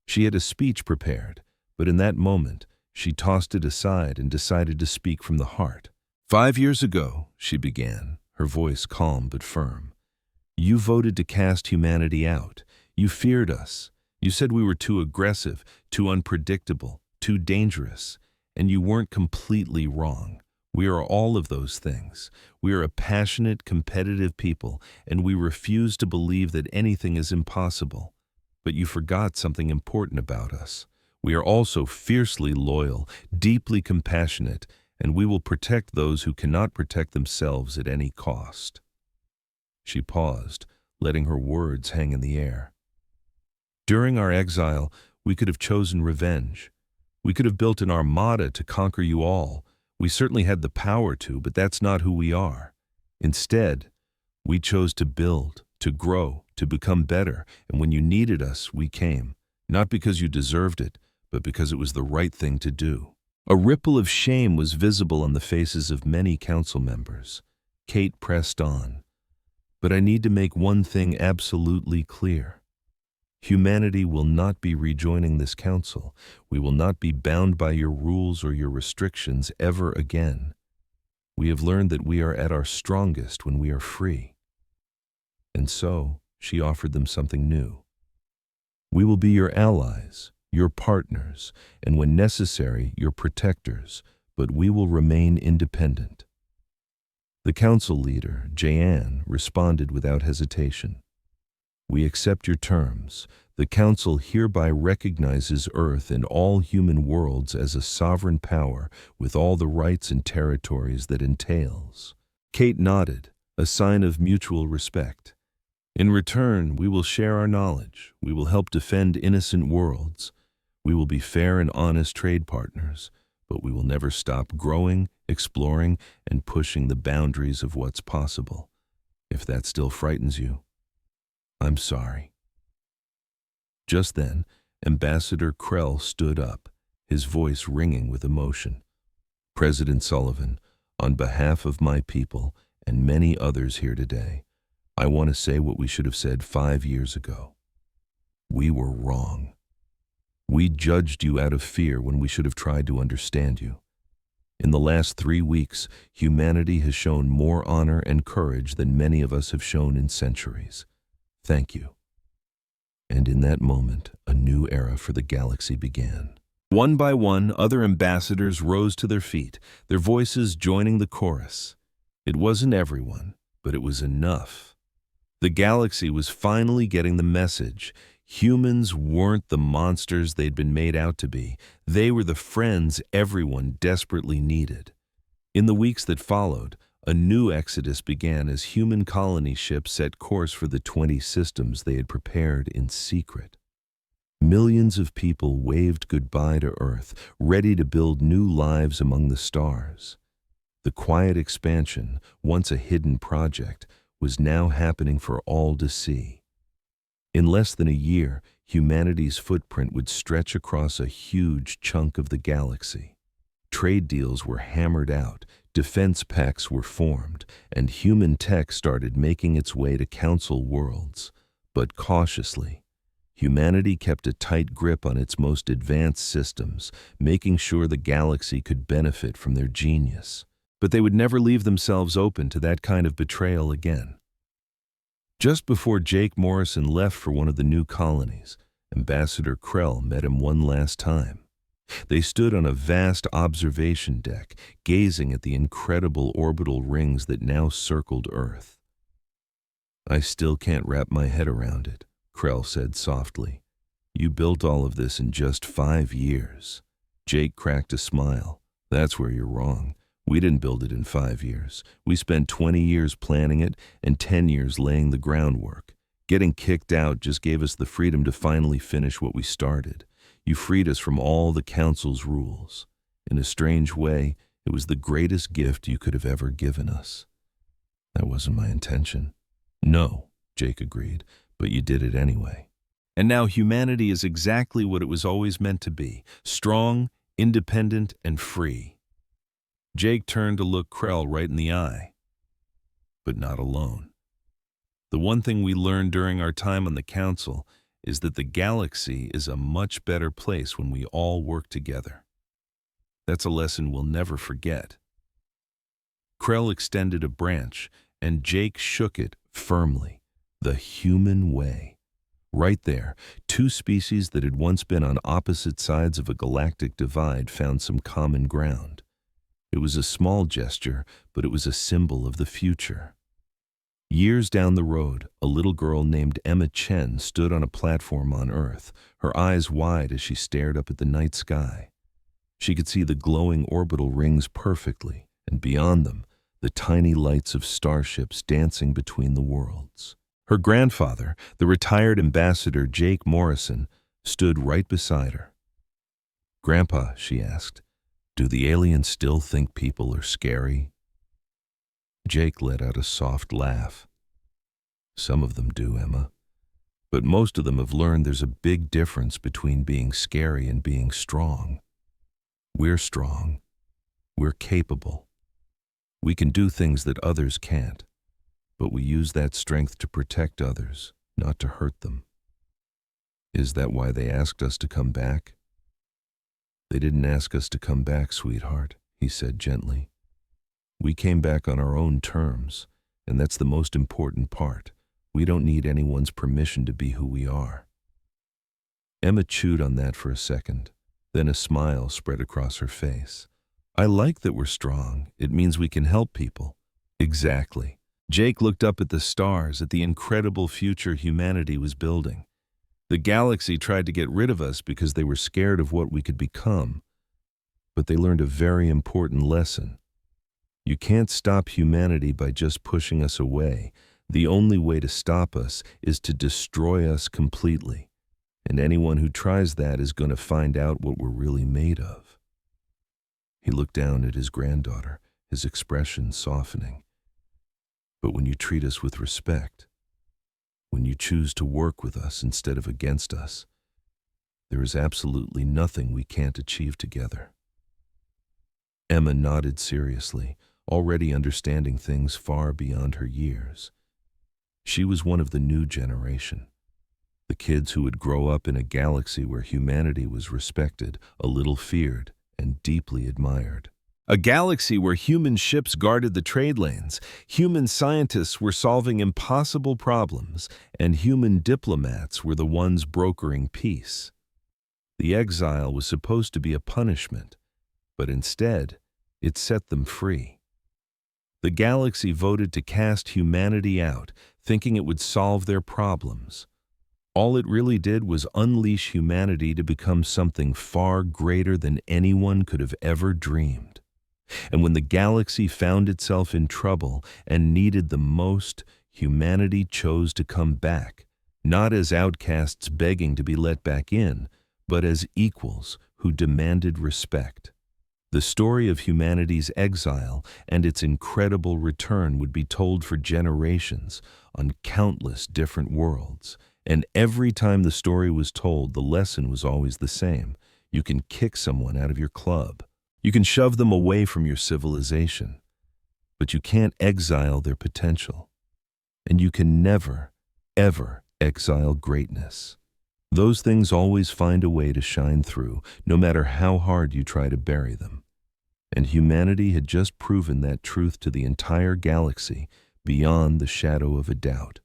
A: She had a speech prepared, but in that moment, she tossed it aside and decided to speak from the heart. "5 years ago," she began, her voice calm but firm, "you voted to cast humanity out. You feared us. You said we were too aggressive, too unpredictable, too dangerous, and you weren't completely wrong. We are all of those things. We are a passionate, competitive people, and we refuse to believe that anything is impossible. But you forgot something important about us. We are also fiercely loyal, deeply compassionate, and we will protect those who cannot protect themselves at any cost." She paused, letting her words hang in the air. "During our exile, we could have chosen revenge. We could have built an armada to conquer you all. We certainly had the power to, but that's not who we are. Instead, we chose to build, to grow, to become better, and when you needed us, we came. Not because you deserved it, but because it was the right thing to do. A ripple of shame was visible on the faces of many council members. Kate pressed on. But I need to make one thing absolutely clear. Humanity will not be rejoining this council. We will not be bound by your rules or your restrictions ever again. We have learned that we are at our strongest when we are free. And so, she offered them something new. We will be your allies, your partners, and when necessary, your protectors, but we will remain independent. The council leader, Jayan, responded without hesitation. We accept your terms. The council hereby recognizes Earth and all human worlds as a sovereign power with all the rights and territories that entails. Kate nodded, a sign of mutual respect. In return, we will share our knowledge. We will help defend innocent worlds. We will be fair and honest trade partners, but we will never stop growing, exploring, and pushing the boundaries of what's possible. If that still frightens you, I'm sorry. Just then, Ambassador Krell stood up, his voice ringing with emotion. President Sullivan, on behalf of my people and many others here today, I want to say what we should have said 5 years ago. We were wrong. We judged you out of fear when we should have tried to understand you. In the last 3 weeks, humanity has shown more honor and courage than many of us have shown in centuries. Thank you. And in that moment, a new era for the galaxy began. One by one, other ambassadors rose to their feet, their voices joining the chorus. It wasn't everyone, but it was enough. The galaxy was finally getting the message. Humans weren't the monsters they'd been made out to be. They were the friends everyone desperately needed. In the weeks that followed, a new exodus began as human colony ships set course for the 20 systems they had prepared in secret. Millions of people waved goodbye to Earth, ready to build new lives among the stars. The quiet expansion, once a hidden project, was now happening for all to see. In less than a year, humanity's footprint would stretch across a huge chunk of the galaxy. Trade deals were hammered out, defense pacts were formed, and human tech started making its way to council worlds. But cautiously, humanity kept a tight grip on its most advanced systems, making sure the galaxy could benefit from their genius. But they would never leave themselves open to that kind of betrayal again. Just before Jake Morrison left for one of the new colonies, Ambassador Krell met him one last time. They stood on a vast observation deck, gazing at the incredible orbital rings that now circled Earth. I still can't wrap my head around it, Krell said softly. You built all of this in just 5 years. Jake cracked a smile. That's where you're wrong. We didn't build it in 5 years. We spent 20 years planning it and 10 years laying the groundwork. Getting kicked out just gave us the freedom to finally finish what we started. You freed us from all the council's rules. In a strange way, it was the greatest gift you could have ever given us. That wasn't my intention. No, Jake agreed, but you did it anyway. And now humanity is exactly what it was always meant to be, strong, independent, and free. Jake turned to look Krell right in the eye. But not alone. The one thing we learned during our time on the council is that the galaxy is a much better place when we all work together. That's a lesson we'll never forget. Krell extended a branch, and Jake shook it firmly. The human way. Right there, 2 species that had once been on opposite sides of a galactic divide found some common ground. It was a small gesture, but it was a symbol of the future. Years down the road, a little girl named Emma Chen stood on a platform on Earth, her eyes wide as she stared up at the night sky. She could see the glowing orbital rings perfectly, and beyond them, the tiny lights of starships dancing between the worlds. Her grandfather, the retired ambassador Jake Morrison, stood right beside her. "Grandpa," she asked, "do the aliens still think people are scary?" Jake let out a soft laugh. "Some of them do, Emma. But most of them have learned there's a big difference between being scary and being strong. We're strong. We're capable. We can do things that others can't, but we use that strength to protect others, not to hurt them. Is that why they asked us to come back? They didn't ask us to come back, sweetheart, he said gently. We came back on our own terms, and that's the most important part. We don't need anyone's permission to be who we are. Emma chewed on that for a second. Then a smile spread across her face. I like that we're strong. It means we can help people. Exactly. Jake looked up at the stars, at the incredible future humanity was building. The galaxy tried to get rid of us because they were scared of what we could become. But they learned a very important lesson. You can't stop humanity by just pushing us away. The only way to stop us is to destroy us completely. And anyone who tries that is going to find out what we're really made of. He looked down at his granddaughter, his expression softening. But when you treat us with respect, when you choose to work with us instead of against us, there is absolutely nothing we can't achieve together. Emma nodded seriously, already understanding things far beyond her years. She was one of the new generation. The kids who would grow up in a galaxy where humanity was respected, a little feared, and deeply admired. A galaxy where human ships guarded the trade lanes, human scientists were solving impossible problems, and human diplomats were the ones brokering peace. The exile was supposed to be a punishment, but instead, it set them free. The galaxy voted to cast humanity out, thinking it would solve their problems. All it really did was unleash humanity to become something far greater than anyone could have ever dreamed. And when the galaxy found itself in trouble and needed the most, humanity chose to come back, not as outcasts begging to be let back in, but as equals who demanded respect. The story of humanity's exile and its incredible return would be told for generations on countless different worlds. And every time the story was told, the lesson was always the same. You can kick someone out of your club. You can shove them away from your civilization. But you can't exile their potential. And you can never, ever exile greatness. Those things always find a way to shine through, no matter how hard you try to bury them. And humanity had just proven that truth to the entire galaxy beyond the shadow of a doubt.